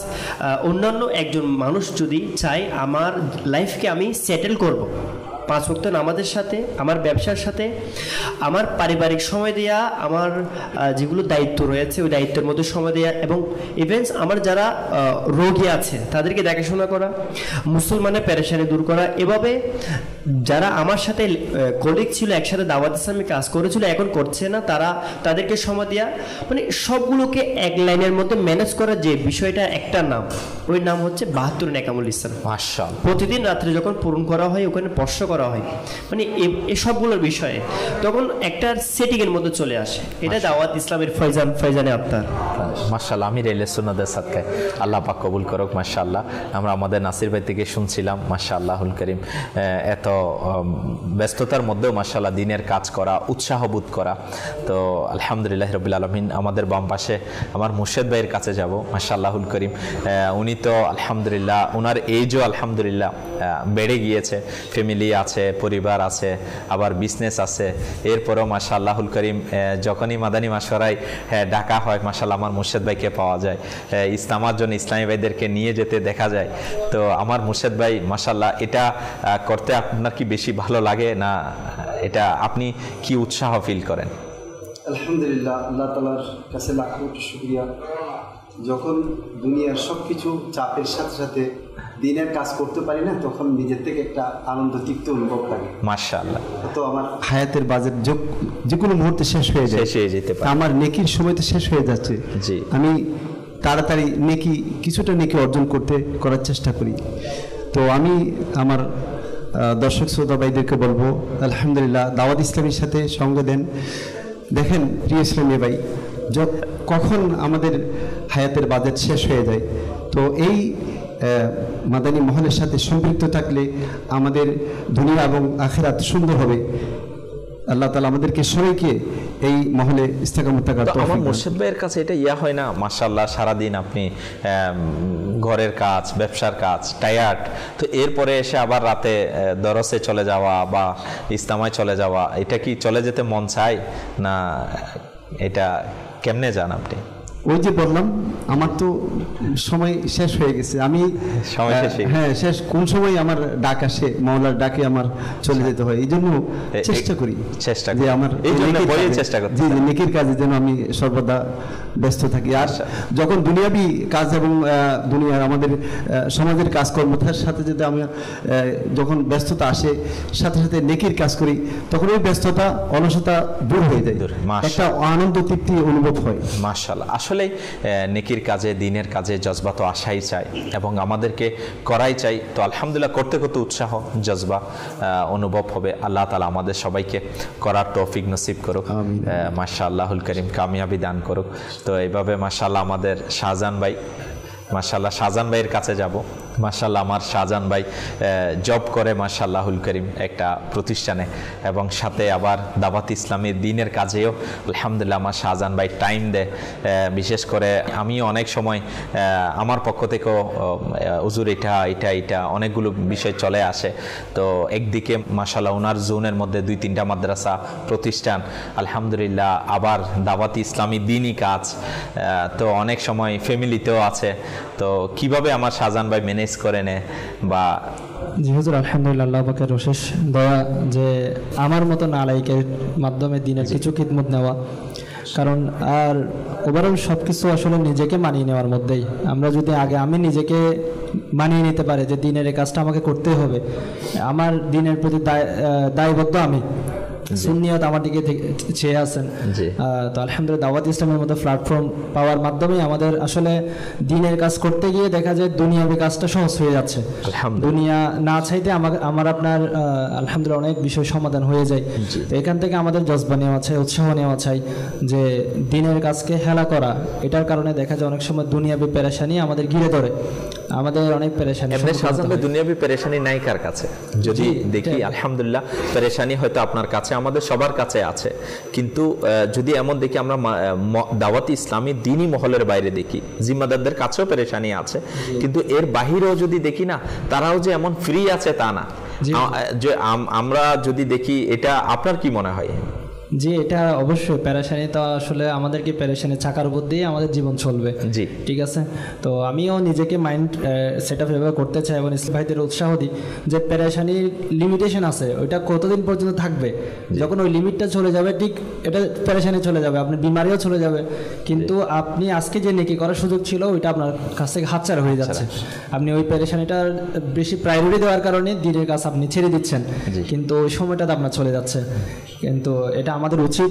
অন্যান্য একজন মানুষ যদি চায় আমার লাইফকে আমি সেটেল করব, 5 ওয়াক্ত নামাজের সাথে, আমার ব্যবসার সাথে, আমার পারিবারিক সময় দেয়া, আমার যেগুলো দায়িত্ব রয়েছে ওই দায়িত্বের মধ্যে সময় দেয়া, এবং ইভেন্টস আমার যারা রোগী আছে তাদেরকে দেখাশোনা করা, মুসলমানের পেরেশানি দূর করা, এভাবে যারা আমার সাথে কলিগ ছিল, একসাথে দাওয়াত ইসলামে কাজ করেছিল, এখন করছে না, তাদেরকে সময় দেয়া, মানে সবগুলোকে এক লাইনের মধ্যে ম্যানেজ করার যে বিষয়টা, একটা নাম, ওই নাম হচ্ছে 72 নেক আমল ইসলাম। মাশাআল্লাহ, প্রতিদিন রাত্রে যখন পূরণ করা হয়, ওখানে স্পর্শ করা হয়, মানে এই সবগুলোর বিষয়ে তখন একটা সেটিং এর মধ্যে চলে আসে। এটা দাওয়াত ইসলামের ফয়জানে আত্মার। মাশাআল্লাহ, আমি রেলে সুন্নাতের সাদকায় আল্লাহ পাক কবুল করুক। মাশাআল্লাহ, আমরা আমাদের নাসির ভাই থেকে শুনছিলাম, মাশাআল্লাহুল করিম, এত ব্যস্ততার মধ্যেও মাশাআল্লাহ দিনের কাজ করা, উৎসাহবোধ করা। তো আলহামদুলিল্লাহ রাব্বিল আলামিন। আমাদের বাম পাশে আমার মুর্শেদ ভাইয়ের কাছে যাব, মাশাআল্লাহুল করিম। উনি তো আলহামদুলিল্লাহ, ওনার এইজও আলহামদুলিল্লাহ বেড়ে গিয়েছে, ফ্যামিলি আছে, পরিবার আছে, আবার বিজনেস আছে, এরপরেও মাশাআল্লাহুল করিম যখনই মাদানী মাশওয়ারায় ডাকা হয়, মাশাআল্লাহ আমার মুর্শেদ ভাইকে পাওয়া যায়, ইসলামার জন্য ইসলামী ভাইদেরকে নিয়ে যেতে দেখা যায়। তো আমার মুর্শেদ ভাই মাশাআল্লাহ, এটা করতে আপনার কি বেশি ভালো লাগে, না এটা আপনি কি উৎসাহ ফিল করেন? আলহামদুলিল্লাহ, আল্লাহ তাআলার কাছে লাখ কোটি শুকরিয়া। যখন দুনিয়ার সব কিছু চাপের সাথে সাথে দিনের কাজ করতে পারি না, তখন নিজের থেকে একটা আনন্দ তৃপ্তি অনুভব লাগে। মাশাআল্লাহ, তো আমার হায়াতের বাজেট যে কোনো মুহূর্তে শেষ হয়ে যেতে পারে, আমার নেকির সময় তো শেষ হয়ে যাচ্ছে, জি, আমি তাড়াতাড়ি কিছুটা নেকি অর্জন করার চেষ্টা করি। তো আমি আমার দর্শক শ্রোতা ভাইদেরকে বলবো, আলহামদুলিল্লাহ দাওয়াত ইসলামের সাথে সঙ্গ দেন। দেখেন প্রিয় ইসলামী ভাই, কখন আমাদের হায়াতের বাজেট শেষ হয়ে যায়, তো এই মাদানী মহলের সাথে সম্পৃক্ত থাকলে আমাদের দুনিয়া এবং আখিরাত সুন্দর হবে। আল্লাহ তাআলা আমাদেরকে সবাইকে এই মহলে ইস্তেকামত থাকার তো আমার তৌফিক দান। মুর্শিদ ভাইয়ের কাছে এটা ইয়া হয় না, মাশাআল্লাহ সারাদিন আপনি ঘরের কাজ, ব্যবসার কাজ, টায়ার্ড, তো এরপরে এসে আবার রাতে দরসে চলে যাওয়া বা ইস্তেমায় চলে যাওয়া, এটা কি চলে যেতে মন চায় না? এটা কেমনে যান আপনি? ওই যে বললাম, আমার তো সময় শেষ হয়ে গেছে, আমি সময় শেষ হয়ে গেছে। হ্যাঁ শেষ, কোন সময় আমার ডাক আসে, মাওলার ডাকে আমার চলে যেতে হয়, এই জন্য চেষ্টা করি যে আমার এই জন্য নেকির বইয়ের কাজে- চেষ্টা করতে জি জি, নেকির কাজে যেন আমি সর্বদা ব্যস্ত থাকি। আর যখন দুনিয়াবি কাজ এবং দুনিয়ার আমাদের সমাজের কাজকর্মতার সাথে যদি আমি যখন ব্যস্ততা আসে, সাথে সাথে নেকির কাজ করি, তখন ওই ব্যস্ততা অলসতা দূর হয়ে যায়, একটা আনন্দ তৃপ্তি অনুভব হয়। মাশাআল্লাহ, আসলে নেকির কাজে, দিনের কাজে জজবা তো আসাই চাই এবং আমাদেরকে করাই চাই। তো আলহামদুলিল্লাহ করতে করতে উৎসাহ, জজবা অনুভব হবে। আল্লাহ তাআলা আমাদের সবাইকে করার তৌফিক নসিব করুক, মাশাআল্লাহুল করিম কামিয়াবি দান করুক। তো এইভাবে মাশাআল্লাহ আমাদের শাহজাহান ভাই, মাশাআল্লাহ শাহজাহান ভাইয়ের কাছে যাব। মাশাআল্লাহ আমার শাহজাহান ভাই জব করে মাশাআল্লাহুল করিম একটা প্রতিষ্ঠানে, এবং সাথে আবার দাওয়াত ইসলামের দিনের কাজেও আলহামদুলিল্লাহ আমার শাহজাহান ভাই টাইম দেয়। বিশেষ করে আমি অনেক সময় আমার পক্ষ থেকেও হুজুর এটা অনেকগুলো বিষয় চলে আসে। তো একদিকে মাশাআল্লাহ ওনার জোনের মধ্যে 2-3টা মাদ্রাসা প্রতিষ্ঠান, আলহামদুলিল্লাহ আবার দাওয়াত ইসলামী দিনই কাজ, তো অনেক সময় ফ্যামিলিতেও আছে। তো কিভাবে আমার শাহজাহান ভাই ম্যানেজ করে নেয় বা? জি হুজুর, আলহামদুলিল্লাহ, আল্লাহ পাকের অশেষ দয়া যে আমার মতো নালাইকের মাধ্যমে দিনের কিছু খিদমত নেওয়া। কারণ আর ওভারঅল সব কিছু আসলে নিজেকে মানিয়ে নেওয়ার মধ্যেই। আমরা যদি আমি নিজেকে মানিয়ে নিতে পারি যে দিনের এই কাজটা আমাকে করতেই হবে, আমার দিনের প্রতি দায়বদ্ধ, আমি সুন্নিয়ত আমার দিকে চেয়ে আছেন, তো আলহামদুলিল্লাহ দাওয়াত ইসলামের মতো প্ল্যাটফর্ম পাওয়ার মাধ্যমে আমাদের আসলে দিনের কাজ করতে গিয়ে দেখা যায় দুনিয়াবি কাজটা সহজ হয়ে যাচ্ছে। দুনিয়া না চাইতে আমার আপনার আলহামদুলিল্লাহ অনেক বিষয় সমাধান হয়ে যায়। তো এখান থেকে আমাদের জজবা নেওয়া চাই, উৎসাহ নেওয়া চাই যে দিনের কাজকে হেলা করা। এটার কারণে দেখা যায় অনেক সময় দুনিয়াবি পেরেশানি আমাদের ঘিরে ধরে, আমাদের অনেক পেরেশানি। শাহজাহান ভাই দুনিয়াবি পেরেশানি নাই কার কাছে? যদি দেখি আলহামদুলিল্লাহ পেরেশানি হয়তো আপনার কাছে, আমাদের সবার কাছে আছে, কিন্তু যদি এমন দেখি আমরা দাওয়াত ইসলামী দিনী মহলের বাইরে দেখি, জিম্মাদারদের কাছেও পেরেশানি আছে, কিন্তু এর বাহিরেও যদি দেখি না, তারাও যে এমন ফ্রি আছে তা না। আমরা যদি দেখি, এটা আপনার কি মনে হয়? জি, এটা অবশ্যই পেরেশানি, তো আসলে আমাদেরকে পেরেশানি চাকার উপর দিয়ে আমাদের জীবন চলবে। জি, ঠিক আছে। তো আমিও নিজেকে মাইন্ড সেট আপ এভাবে করতে চাই এবং ইসলাম ভাইদের উৎসাহ দিই যে পেরেশানির লিমিটেশন আছে, ওইটা কতদিন পর্যন্ত থাকবে, যখন ওই লিমিটটা চলে যাবে ঠিক এটা পেরেশানি চলে যাবে, আপনি বিমারিও চলে যাবে, কিন্তু আপনি আজকে যে নেকি করার সুযোগ ছিল ওইটা আপনার কাছ থেকে হাতছাড়া হয়ে যাচ্ছে। আপনি ওই পেরেশানিটার বেশি প্রায়োরিটি দেওয়ার কারণে দিনের কাজ আপনি ছেড়ে দিচ্ছেন, কিন্তু ওই সময়টাতে আপনার চলে যাচ্ছে। কিন্তু এটা আমাদের উচিত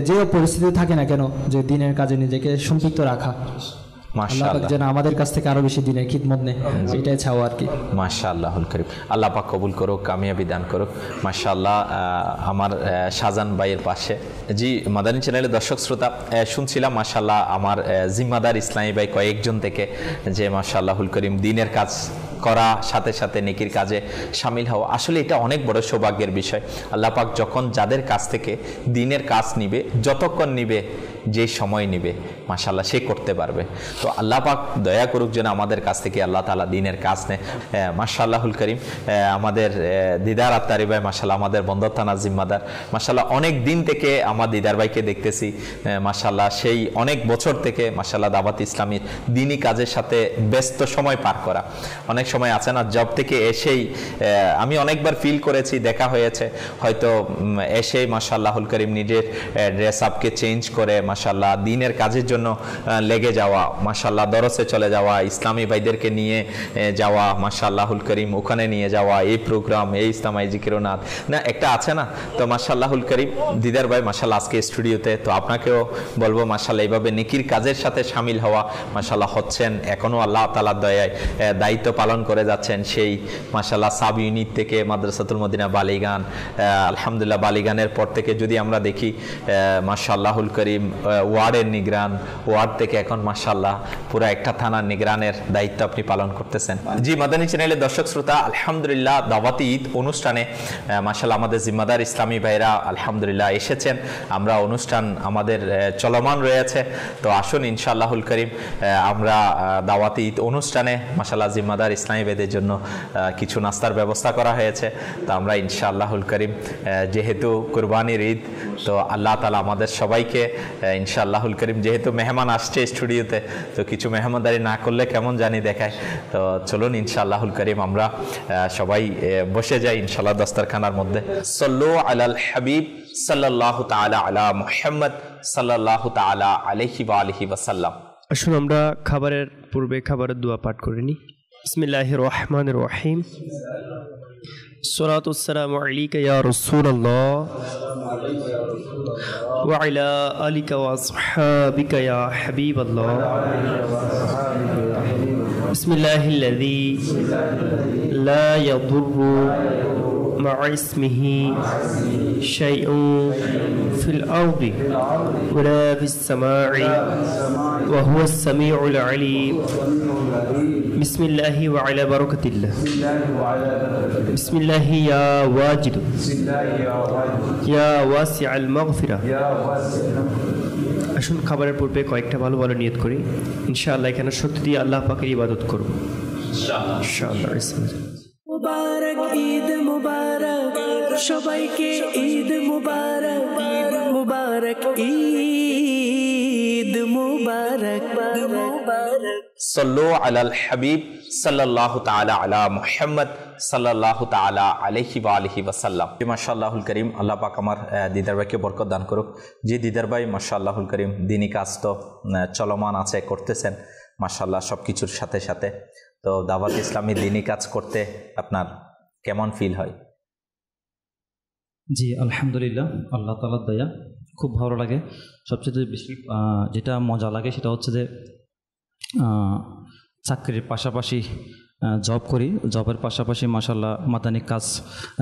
যে পরিস্থিতি থাকে না কেন, যে দিনের কাজে নিজেকে সম্পৃক্ত রাখা। মাশাআল্লাহ, যেন আমাদের কাছ থেকে আরো বেশি দিনের খিদমত নেই, এটাই চাওয়া আর কি। মাশাআল্লাহুল করিম, আল্লাহ পাক কবুল করুক, কামিয়াবি দান করুক। মাশাআল্লাহ, আমার শাহজাহান ভাইয়ের পাশে। জি, মাদানী চ্যানেলের দর্শক শ্রোতা, শুনছিলাম মাশাআল্লাহ আমার জিম্মাদার ইসলামী ভাই কয়েকজন থেকে যে মাশাআল্লাহুল করিম দিনের কাজ করা, সাথে সাথে নেকির কাজে শামিল হওয়া। আসলে এটা অনেক বড় সৌভাগ্যের বিষয়। আল্লাহ পাক যখন যাদের কাছ থেকে দিনের কাজ নিবে, যতক্ষণ নিবে, যে সময় নিবে, মাশাআল্লাহ সে করতে পারবে। তো আল্লাহ পাক দয়া করুক যেন আমাদের কাছ থেকে আল্লাহ তাআলা দিনের কাজ নেয়। মাশাআল্লাহুল করিম, আমাদের দিদার আত্তারি ভাই মাশাআল্লাহ আমাদের বন্দর থানার জিম্মাদার, মাশাআল্লাহ অনেক দিন থেকে আমার দিদার ভাইকে দেখতেছি, মাশাআল্লাহ সেই অনেক বছর থেকে মাশাআল্লাহ দাওয়াত ইসলামীর দিনী কাজের সাথে ব্যস্ত সময় পার করা। অনেক সময় আছে না, জব থেকে এসেই আমি অনেকবার ফিল করেছি, দেখা হয়েছে, হয়তো এসেই মাশাআল্লাহুল করিম নিজের ড্রেস আপকে চেঞ্জ করে মাশাআল্লাহ দিনের কাজের জন্য লেগে যাওয়া, মাশাআল্লাহ দরসে চলে যাওয়া, ইসলামী ভাইদেরকে নিয়ে যাওয়া, মাশাআল্লাহুল করিম ওখানে নিয়ে যাওয়া, এই প্রোগ্রাম, এই ইসলামাই জিকিরনাথ না একটা আছে না। তো মাশাআল্লাহুল করিম দিদার ভাই মাশাআল্লাহ আজকে স্টুডিওতে, তো আপনাকেও বলবো মাশাআল্লাহ এইভাবে নেকির কাজের সাথে শামিল হওয়া, মাশাআল্লাহ হচ্ছেন, এখনো আল্লাহ তাআলার দয়ায় দায়িত্ব পালন করে যাচ্ছেন। সেই মাশাআল্লাহ সাব ইউনিট থেকে মাদ্রাসাতুল মদিনা বালিগান, আলহামদুলিল্লাহ বালিগানের পর থেকে যদি আমরা দেখি মাশাআল্লাহুল করিম ওয়ার্ডের নিগরান, ওয়ার্ড থেকে এখন মাশাআল্লাহ পুরো একটা থানার নিগরানের দায়িত্ব আপনি পালন করতেছেন। জি, মাদানী চ্যানেলের দর্শক শ্রোতা, আলহামদুলিল্লাহ দাওয়াতি ঈদ অনুষ্ঠানে মাশাআল্লাহ আমাদের জিম্মাদার ইসলামী ভাইরা আলহামদুলিল্লাহ এসেছেন। আমরা অনুষ্ঠান আমাদের চলমান রয়েছে, তো আসুন ইনশাআল্লাহুল করিম আমরা দাওয়াতি ঈদ অনুষ্ঠানে মাশাআল্লাহ জিম্মাদার ইসলামী ভাইদের জন্য কিছু নাস্তার ব্যবস্থা করা হয়েছে। তো আমরা ইনশাআল্লাহুল করিম যেহেতু কুরবানির ঈদ, তো আল্লাহ তাআলা আমাদের সবাইকে ইনশাআল্লাহুল করিম, যেহেতু মেহমান আসছে স্টুডিওতে, তো কিছু মেহমানদারি না করলে কেমন জানি দেখায়। তো চলুন ইনশাআল্লাহুল করিম আমরা সবাই বসে যাই ইনশাআল্লাহ দস্তরখানার মধ্যে। সাল্লু আলাল হাবিব সাল্লাল্লাহু তাআলা আলা মুহাম্মদ সাল্লাল্লাহু তাআলা আলাইহি ওয়া আলিহি ওয়াসাল্লাম। আসুন আমরা খাবারের পূর্বে খাবারের দোয়া পাঠ করে নিই। বিসমিল্লাহির রহমানির রহিম। الصلاة والسلام عليك يا رسول الله وعلى آلك وأصحابك يا حبيب الله. بسم الله الذي لا يضر مع اسمه شيء في الأرض ولا في السماء وهو السميع العليم. بسم الله وعلى بركة الله. بسم الله يا واجد يا واسع المغفرة. আসুন খাবারের পূর্বে কয়েকটা ভালো ভালো নিয়ত করি, ইনশাআল্লাহ এখানে সত্যি দিয়ে আল্লাহ পাকের ইবাদত করব ইনশাআল্লাহ। মুবারক ঈদ মুবারক, সবাইকে ঈদ মুবারক, মুবারক ঈদ মুবারক মুবারক। সাল্লু আলাল হাবিব সাল্লাল্লাহু তাআলা আলা মুহাম্মদ সাল্লাল্লাহু তাআলা আলাইহি ওয়া আলিহি ওয়াসাল্লাম। মাশাআল্লাহুল করিম, আল্লাহ পাক আমার দিদার ভাইকে বরকত দান করুক। যে দিদার ভাই মাশাআল্লাহুল করিম দিনী কাজ তো চলমান আছে, করতেছেন মাশাআল্লাহ সব কিছুর সাথে সাথে। তো দাওয়াত ইসলামী দিনী কাজ করতে আপনার কেমন ফিল হয়? জি আলহামদুলিল্লাহ, আল্লাহ তাআলার দয়া, খুব ভালো লাগে। সবচেয়ে বেশি যেটা মজা লাগে সেটা হচ্ছে যে চাকরির পাশাপাশি জব করি, জবের পাশাপাশি মাশাআল্লাহ মাদানী কাজ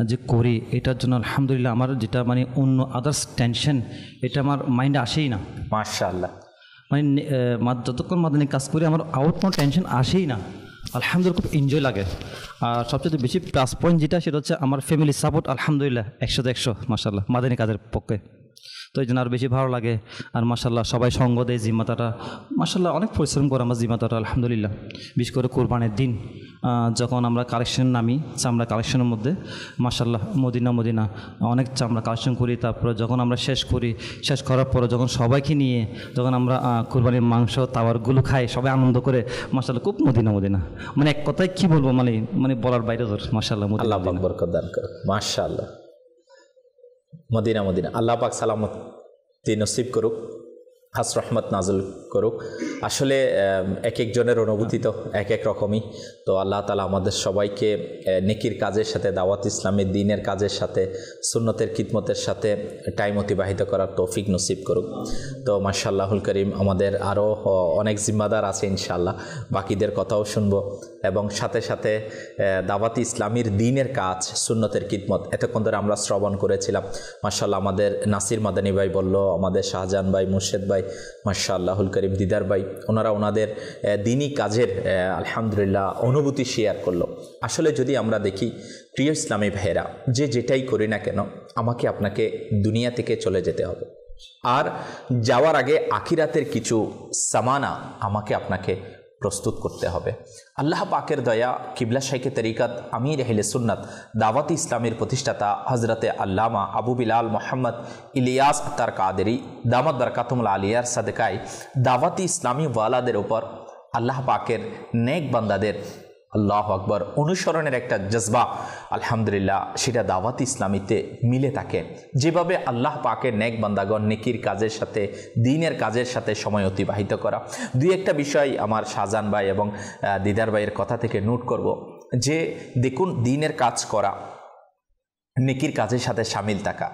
যে করি, এটার জন্য আলহামদুলিল্লাহ আমার যেটা মানে অন্য আদার্স টেনশন এটা আমার মাইন্ডে আসেই না মাশাআল্লাহ। মানে যতক্ষণ মাদানী কাজ করি আমার আউট কোনো টেনশন আসেই না, আলহামদুলিল্লাহ খুব এনজয় লাগে। আর সবচেয়ে বেশি প্লাস পয়েন্ট যেটা সেটা হচ্ছে আমার ফ্যামিলি সাপোর্ট আলহামদুলিল্লাহ 100 মাশাআল্লাহ মাদানী কাজের পক্ষে। তো এই জন্য আরও বেশি ভালো লাগে। আর মাশাআল্লাহ সবাই সঙ্গ দেয়, জিম্মাতারা মাশাআল্লাহ অনেক পরিশ্রম করে আমার জিম্মাতারা আলহামদুলিল্লাহ। বিশেষ করে কোরবানের দিন যখন আমরা কালেকশন নামি, চামড়া কালেকশনের মধ্যে মাশাআল্লাহ মদিনা অনেক চামড়া কালেকশন করি। তারপরে যখন আমরা শেষ করি, শেষ করার পরে যখন সবাইকে নিয়ে যখন আমরা কোরবানির মাংস তাওয়ারগুলো খাই, সবাই আনন্দ করে মাশাআল্লাহ খুব মদিনা মানে এক কথায় কি বলবো, মানে বলার বাইরে মাশাআল্লাহ। আল্লাহ পাক বরকত দান করুক মাশাআল্লাহ। মদিনা আল্লাহ পাক সালামতি নসিব করুক, খাস রহমত নাজল করুক। আসলে এক একজনের অনুভূতি তো এক এক রকমই। তো আল্লাহ তাআলা আমাদের সবাইকে নেকির কাজের সাথে, দাওয়াত ইসলামের দ্বীনের কাজের সাথে, সুন্নতের খিদমতের সাথে টাইম অতিবাহিত করার তৌফিক নসিব করুক। তো মাশাআল্লাহুল করিম আমাদের আরও অনেক জিম্মাদার আছে ইনশাআল্লাহ, বাকিদের কথাও শুনবো এবং সাথে সাথে দাওয়াত ইসলামীর দ্বীনের কাজ, সুন্নতের খিদমত এতক্ষণ ধরে আমরা শ্রবণ করেছিলাম। মাশাআল্লাহ আমাদের নাসির মাদানী ভাই বলল, আমাদের শাহজাহান ভাই, মুর্শেদ ভাই, মাশাআল্লাহুল করিম দিদার ভাই, ওনারা ওনাদের দ্বীনি কাজের আলহামদুলিল্লাহ অনুভূতি শেয়ার করলো। আসলে যদি আমরা দেখি প্রিয় ইসলামী ভাইয়েরা, যেটাই করি না কেন আমাকে আপনাকে দুনিয়া থেকে চলে যেতে হবে, আর যাওয়ার আগে আখিরাতের কিছু সামানা আমাকে আপনাকে প্রস্তুত করতে হবে। আল্লাহ পাকের দয়া, কিবলা শাইখে তরিকাত আমির আহলে সুন্নাত দাওয়াত ইসলামের প্রতিষ্ঠাতা হজরতে আল্লামা আবু বিলাল মোহাম্মদ ইলিয়াস আত্তার কাদেরি দামাত বরকাতুল আলিয়ার সাদকায় দাওয়াতি ইসলামী ওয়ালাদের উপর আল্লাহ পাকের নেক বান্দাদের আল্লাহ আকবর অনুসরণের একটা জজবা আলহামদুলিল্লাহ সেটা দাওয়াত ইসলামীতে মিলে থাকে। যেভাবে আল্লাহ পাকের নেক বান্দাগণ নেকির কাজের সাথে, দ্বীনের কাজের সাথে সময় অতিবাহিত করা। দুই একটা বিষয় আমার শাহজাহান ভাই এবং দিদার ভাইয়ের কথা থেকে নোট করব, যে দেখুন দ্বীনের কাজ করা, নেকির কাজের সাথে সামিল থাকা,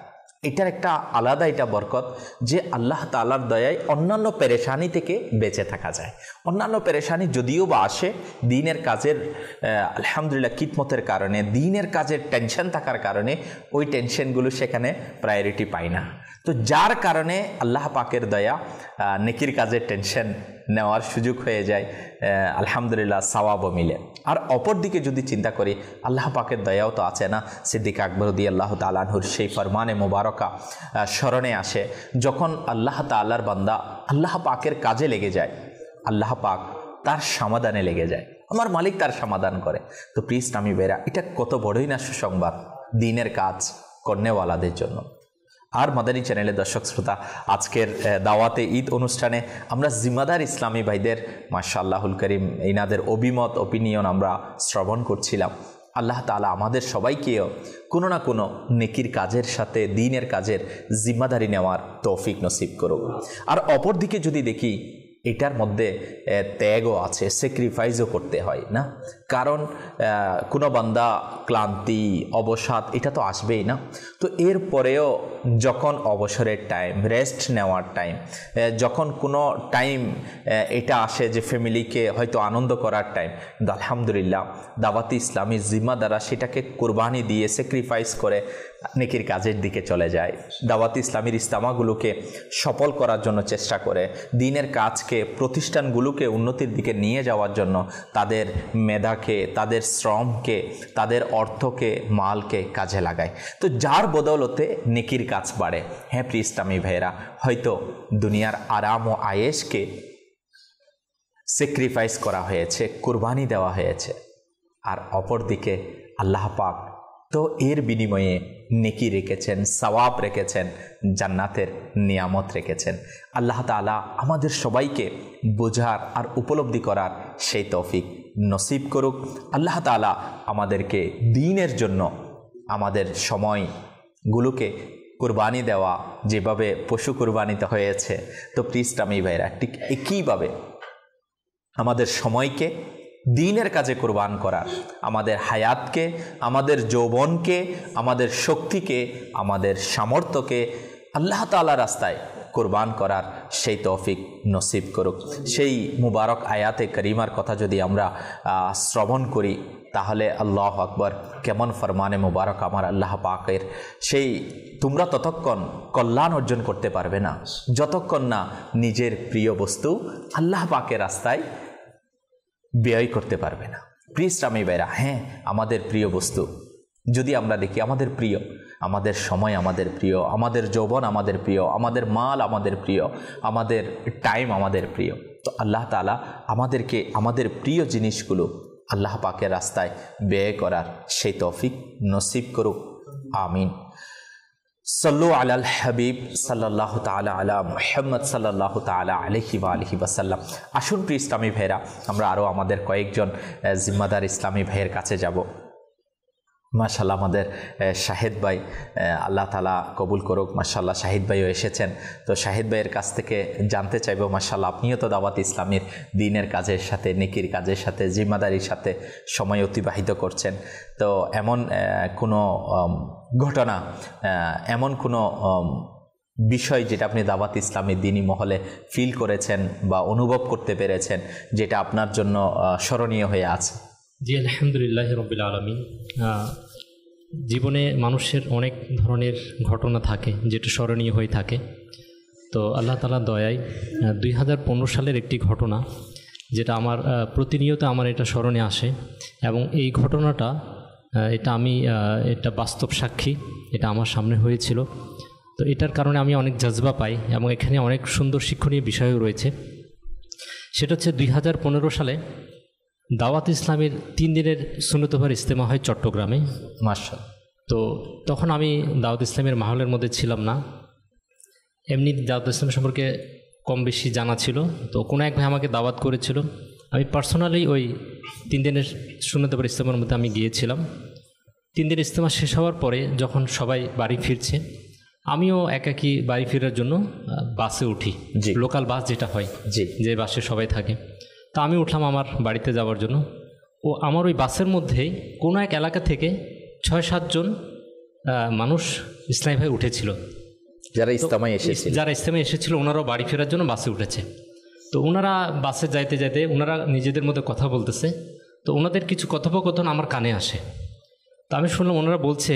এটার একটা আলাদা এটা বরকত যে আল্লাহ তাআলার দয়ায় অন্যান্য পেরেশানি থেকে বেঁচে থাকা যায়। অন্যান্য পেরেশানি যদিও বা আসে, দ্বীনের কাজের আলহামদুলিল্লাহ খিদমতের কারণে, দ্বীনের কাজের টেনশন থাকার কারণে ওই টেনশনগুলো সেখানে প্রায়োরিটি পায় না। তো যার কারণে আল্লাহ পাকের দয়া নেকির কাজে টেনশন নেওয়ার সুযোগ হয়ে যায়, আলহামদুলিল্লাহ সওয়াবও মিলে। আর অপর দিকে যদি চিন্তা করি, আল্লাহ পাকের দয়াও তো আছে না। সিদ্দিক আকবর রাদিয়াল্লাহু তাআলা আনহুর সেই ফরমানে মোবারকা স্মরণে আসে, যখন আল্লাহ তাআলার বান্দা আল্লাহ পাকের কাজে লেগে যায়, আল্লাহ পাক তার সমাধানে লেগে যায়, আমার মালিক তার সমাধান করে। তো প্রিয় ইসলামী ভাইরা, এটা কত বড়ই না সুসংবাদ দিনের কাজ করনেওয়ালাদের জন্য। আর মাদানী চ্যানেলের দর্শক শ্রোতা, আজকের দাওয়াতে ঈদ অনুষ্ঠানে আমরা জিম্মাদার ইসলামী ভাইদের মাশাআল্লাহুল করিম ইনাদের অভিমত ওপিনিয়ন আমরা শ্রবণ করছিলাম। আল্লাহ তাআলা আমাদের সবাইকেও কোনো না কোনো নেকির কাজের সাথে দ্বীনের কাজের জিম্মাদারি নেওয়ার তৌফিক নসিব করুক। আর অপর দিকে যদি দেখি, এটার মধ্যে ত্যাগও আছে, স্যাক্রিফাইসও করতে হয় না, কারণ কোনো বান্দা ক্লান্তি অবসাদ এটা তো আসবেই না। তো এরপরেও যখন অবসরের টাইম, রেস্ট নেওয়ার টাইম, যখন কোনো টাইম এটা আসে যে ফ্যামিলিকে হয়তো আনন্দ করার টাইম, কিন্তু আলহামদুলিল্লাহ দাওয়াতে ইসলামী জিম্মাদাররা সেটাকে কোরবানি দিয়ে স্যাক্রিফাইস করে নেকির কাজের দিকে চলে যায়। দাওয়াতে ইসলামীর ইজতেমাগুলোকে সফল করার জন্য চেষ্টা করে, দ্বীনের কাজকে, প্রতিষ্ঠানগুলোকে উন্নতির দিকে নিয়ে যাওয়ার জন্য তাদের মেধাকে, তাদের শ্রমকে, তাদের অর্থকে, মালকে কাজে লাগায়। তো যার বদৌলতে নেকির কাজ বাড়ে। হ্যাঁ প্রিয় ইসলামী ভাইয়েরা, হয়তো দুনিয়ার আরাম ও আয়েশকে স্যাক্রিফাইস করা হয়েছে, কুরবানি দেওয়া হয়েছে, আর অপর দিকে আল্লাহ পাক তো এর বিনিময়ে নেকি রেখেছেন, সওয়াব রেখেছেন, জান্নাতের নিয়ামত রেখেছেন। আল্লাহ তাআলা আমাদের সবাইকে বোঝার আর উপলব্ধি করার সেই তৌফিক নসিব করুক। আল্লাহ তাআলা আমাদেরকে দ্বীনের জন্য আমাদের সময়গুলোকে কুরবানি দেওয়া, যেভাবে পশু কুরবানিতে হয়েছে, তো প্রিয় ইসলামী ভাইরা ঠিক একইভাবে আমাদের সময়কে দ্বীনের কাজে কুরবান করার, আমাদের হায়াতকে, আমাদের যৌবনকে, আমাদের শক্তিকে, আমাদের সামর্থ্যকে আল্লাহ তাআলার রাস্তায় কুরবান করার সেই তৌফিক নসিব করুক। সেই মুবারক আয়াতে করিমার কথা যদি আমরা শ্রবণ করি, তাহলে আল্লাহ আকবার, কেমন ফরমানে মুবারক আমার আল্লাহ পাকের, সেই তোমরা ততক্ষণ কল্যাণ অর্জন করতে পারবে না যতক্ষণ না নিজের প্রিয় বস্তু আল্লাহ পাকের রাস্তায় ব্যয় করতে পারবে না। প্রিয় ইসলামী ভাইরা, হ্যাঁ আমাদের প্রিয় বস্তু যদি আমরা দেখি, আমাদের প্রিয়, আমাদের সময় আমাদের প্রিয়, আমাদের যৌবন আমাদের প্রিয়, আমাদের মাল আমাদের প্রিয়, আমাদের টাইম আমাদের প্রিয়। তো আল্লাহ তাআলা আমাদেরকে আমাদের প্রিয় জিনিসগুলো আল্লাহ পাকের রাস্তায় ব্যয় করার সেই তৌফিক নসিব করুক, আমিন। সাল্লু আলাল হাবিব সাল্লাল্লাহু তাআলা আলা মুহাম্মদ সাল্লাল্লাহু তাআলা আলাইহি ওয়া আলিহি ওয়াসাল্লাম। আসুন প্রিয় ইসলামী ভাইরা, আমরা আরও আমাদের কয়েকজন জিম্মাদার ইসলামী ভাইয়ের কাছে যাব। মাশাআল্লাহ আমাদের শাহিদ ভাই, আল্লাহ তাআলা কবুল করুক। মাশাআল্লাহ শাহিদ ভাইও এসেছেন। তো শাহিদ ভাইয়ের কাছ থেকে জানতে চাইব, মাশাআল্লাহ আপনিও তো দাওয়াত ইসলামীর দ্বীনের কাজের সাথে, নেকির কাজের সাথে, জিম্মাদারির সাথে সময় অতিবাহিত করছেন। তো এমন কোনো ঘটনা, এমন কোনো বিষয় যেটা আপনি দাওয়াত ইসলামীর দ্বীনি মহলে ফিল করেছেন বা অনুভব করতে পেরেছেন, যেটা আপনার জন্য স্মরণীয় হয়ে আছে? জি আলহামদুলিল্লাহ রাব্বিল আলামিন। জীবনে মানুষের অনেক ধরনের ঘটনা থাকে যেটা স্মরণীয় হয়ে থাকে। তো আল্লাহ তাআলার দয়ায় 2015 সালের একটি ঘটনা, যেটা আমার প্রতিনিয়ত আমার এটা স্মরণে আসে, এবং এই ঘটনাটা এটা বাস্তব সাক্ষী, এটা আমার সামনে হয়েছিল। তো এটার কারণে আমি অনেক জজবা পাই, এবং এখানে অনেক সুন্দর শিক্ষণীয় বিষয়ও রয়েছে। সেটা হচ্ছে 2015 সালে দাওয়াত ইসলামের 3 দিনের সুন্নতভার ইজতেমা হয় চট্টগ্রামে। মাশাআল্লাহ। তো তখন আমি দাওয়াত ইসলামের মাহলের মধ্যে ছিলাম না, এমনি দাওয়াত ইসলাম সম্পর্কে কম বেশি জানা ছিল। তো কোনো এক ভাই আমাকে দাওয়াত করেছিল, আমি পার্সোনালি ওই 3 দিনের সুন্নতভার ইজতেমার মধ্যে আমি গিয়েছিলাম। 3 দিনের ইজতেমা শেষ হওয়ার পরে যখন সবাই বাড়ি ফিরছে, আমিও একাকী বাড়ি ফেরার জন্য বাসে উঠি, লোকাল বাস যেটা হয়, যে বাসে সবাই থাকে। তা আমি উঠলাম আমার বাড়িতে যাওয়ার জন্য। ও আমার ওই বাসের মধ্যেই কোনো এক এলাকা থেকে 6-7 জন মানুষ ইসলামী ভাই উঠেছিল, যারা ইজতেমায় এসেছিল। ওনারাও বাড়ি ফেরার জন্য বাসে উঠেছে। তো ওনারা বাসে যাইতে যাইতে ওনারা নিজেদের মধ্যে কথা বলতেছে। তো ওনাদের কিছু কথোপকথন আমার কানে আসে। তো আমি শুনলাম ওনারা বলছে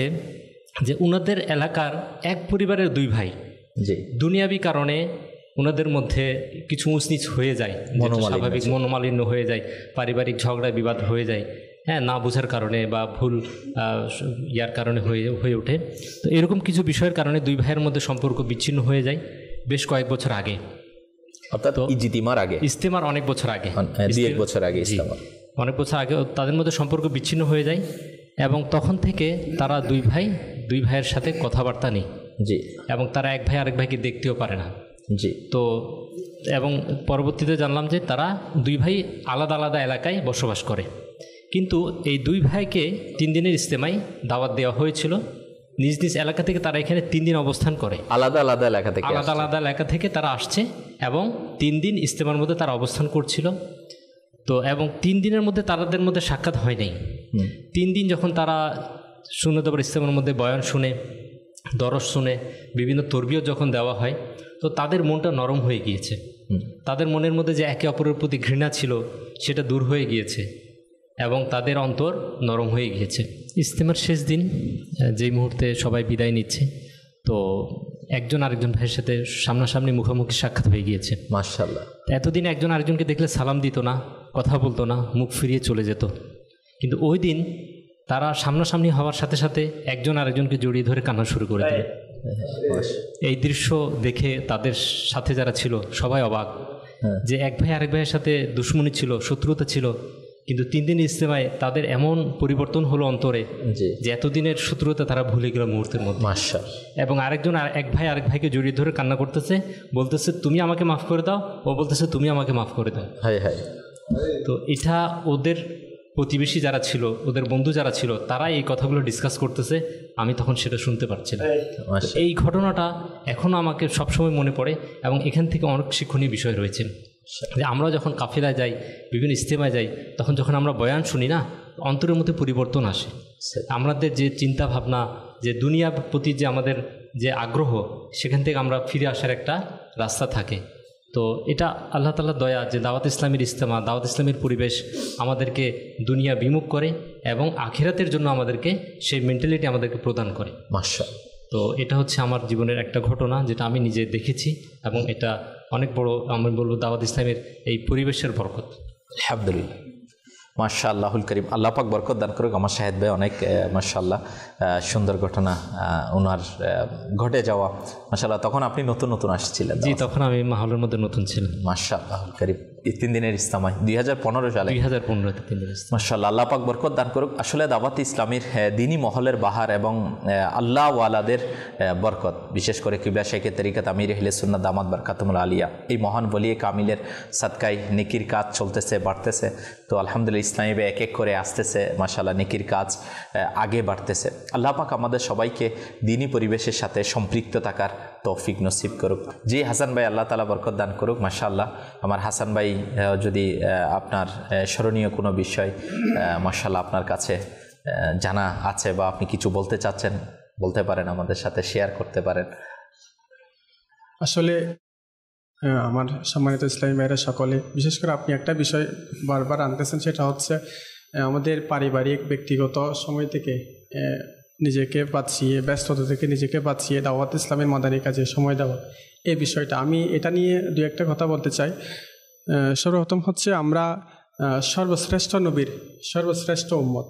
যে ওনাদের এলাকার এক পরিবারের 2 ভাই দুনিয়াবি কারণে ওনাদের মধ্যে কিছু উঁচনিচ হয়ে যায়, স্বাভাবিক মনোমালিন্য হয়ে যায়, পারিবারিক ঝগড়া বিবাদ হয়ে যায়, হ্যাঁ, না বোঝার কারণে বা ভুল ইয়ার কারণে হয়ে ওঠে। তো এরকম কিছু বিষয়ের কারণে দুই ভাইয়ের মধ্যে সম্পর্ক বিচ্ছিন্ন হয়ে যায় বেশ কয়েক বছর আগে, অর্থাৎ ইজতেমার অনেক বছর আগে, অনেক বছর আগে তাদের মধ্যে সম্পর্ক বিচ্ছিন্ন হয়ে যায় এবং তখন থেকে তারা দুই ভাইয়ের সাথে কথাবার্তা নেই, এবং তারা এক ভাই আরেক ভাইকে দেখতেও পারে না। তো এবং পরবর্তীতে জানলাম যে তারা দুই ভাই আলাদা আলাদা এলাকায় বসবাস করে, কিন্তু এই দুই ভাইকে 3 দিনের ইজতেমায় দাওয়াত দেওয়া হয়েছিল। নিজ নিজ এলাকা থেকে তারা এখানে 3 দিন অবস্থান করে, আলাদা আলাদা এলাকা থেকে তারা আসছে এবং 3 দিন ইজতেমার মধ্যে তারা অবস্থান করছিল। তো এবং 3 দিনের মধ্যে তাদের মধ্যে সাক্ষাৎ হয় নাই। 3 দিন যখন তারা সুন্নত ইজতেমার মধ্যে বয়ান শুনে, দরস শুনে, বিভিন্ন তরবিয়ত যখন দেওয়া হয়, তো তাদের মনটা নরম হয়ে গিয়েছে। তাদের মনের মধ্যে যে একে অপরের প্রতি ঘৃণা ছিল সেটা দূর হয়ে গিয়েছে এবং তাদের অন্তর নরম হয়ে গিয়েছে। ইজতেমার শেষ দিন যেই মুহূর্তে সবাই বিদায় নিচ্ছে, তো একজন আরেকজন ভাইয়ের সাথে সামনাসামনি মুখোমুখি সাক্ষাৎ হয়ে গিয়েছে। মাশাআল্লাহ। এতদিন একজন আরেকজনকে দেখলে সালাম দিত না, কথা বলতো না, মুখ ফিরিয়ে চলে যেত, কিন্তু ওই দিন তারা সামনাসামনি হওয়ার সাথে সাথে একজন আরেকজনকে জড়িয়ে ধরে কান্না শুরু করে দিল। এই দৃশ্য দেখে তাদের সাথে যারা ছিল সবাই অবাক, যে এক ভাই আরেক ভাইয়ের সাথে দুশ্মনী ছিল, শত্রুতা ছিল, কিন্তু 3 দিন ইজতেমায় তাদের এমন পরিবর্তন হলো অন্তরে যে এতদিনের শত্রুতা তারা ভুলে গেল মুহূর্তের মধ্যে। এবং এক ভাই আরেক ভাইকে জড়িয়ে ধরে কান্না করতেছে, বলতেছে তুমি আমাকে মাফ করে দাও, ও বলতেছে তুমি আমাকে মাফ করে দাও। তো এটা ওদের প্রতিবেশী যারা ছিল, ওদের বন্ধু যারা ছিল, তারা এই কথাগুলো ডিসকাস করতেছে, আমি তখন সেটা শুনতে পারছিলাম। এই ঘটনাটা এখনও আমাকে সবসময় মনে পড়ে এবং এখান থেকে অনেক শিক্ষণীয় বিষয় রয়েছে। যে আমরা যখন কাফেলায় যাই, বিভিন্ন ইজতেমায় যাই, তখন যখন আমরা বয়ান শুনি না, অন্তরের মধ্যে পরিবর্তন আসে। আমাদের যে চিন্তা ভাবনা, যে দুনিয়ার প্রতি যে আমাদের যে আগ্রহ, সেখান থেকে আমরা ফিরে আসার একটা রাস্তা থাকে। তো এটা আল্লাহ তাআলার দয়া যে দাওয়াত ইসলামের ইজতেমা, দাওয়াত ইসলামের পরিবেশ আমাদেরকে দুনিয়া বিমুখ করে এবং আখিরাতের জন্য আমাদেরকে সেই মেন্টালিটি আমাদেরকে প্রদান করে। মাশাআল্লাহ। তো এটা হচ্ছে আমার জীবনের একটা ঘটনা যেটা আমি নিজে দেখেছি এবং এটা অনেক বড়, আমি বলবো দাওয়াত ইসলামের এই পরিবেশের বরকত। আলহামদুলিল্লাহ, মাশাআল্লাহুল করিম। আল্লাহ পাক বরকত দান করুক। আমার শাহেদ ভাই অনেক মাশাআল্লাহ সুন্দর ঘটনা ওনার ঘটে যাওয়া। মাশাআল্লাহ, তখন আপনি নতুন নতুন আসছিলেন? জি, তখন আমি মাহলের মধ্যে নতুন ছিলাম। মাশাআল্লাহুল করিম। 3 দিনের ইজতেমায় 2015 সালে, 2015-তে 3 দিনের ইজতেমা। মাশাআল্লাহ, আল্লাহ পাক বরকত দান করুক। আসলে দাওয়াত ইসলামের দিনী মহলের বাহার এবং আল্লাহ ওয়ালাদের বরকত, বিশেষ করে কিবলা শেখে তরিকাত আমির আহলে সুন্নাত দামাত বরকাতুল আলিয়া, এই মহান ওলিয়ে কামিলের সাদকায় নেকির কাজ চলতেছে, বাড়তেছে। তো আলহামদুলিল্লাহ ইসলামী এক এক করে আসতেছে, মাশাআল্লাহ নেকির কাজ আগে বাড়তেছে। আল্লাহ পাক আমাদের সবাইকে দিনী পরিবেশের সাথে সম্পৃক্ত থাকার তৌফিক নসিব করুক। জি হাসান ভাই, আল্লাহ তাআলা বরকত দান করুক। মাশাআল্লাহ, আমার হাসান ভাই যদি আপনার স্মরণীয় কোনো বিষয় মাশাআল্লাহ আপনার কাছে জানা আছে বা আপনি কিছু বলতে চাচ্ছেন, বলতে পারেন, আমাদের সাথে শেয়ার করতে পারেন। আসলে আমার সম্মানিত ইসলামী ভাইরা সকলে, বিশেষ করে আপনি একটা বিষয় বারবার আনতেছেন, সেটা হচ্ছে আমাদের পারিবারিক ব্যক্তিগত সময় থেকে নিজেকে বাঁচিয়ে, ব্যস্ততা থেকে নিজেকে বাঁচিয়ে দাওয়াত ইসলামের মাদানী কাজে সময় দেওয়া, এই বিষয়টা আমি এটা নিয়ে দু একটা কথা বলতে চাই। সর্বপ্রথম হচ্ছে আমরা সর্বশ্রেষ্ঠ নবীর সর্বশ্রেষ্ঠ উম্মত।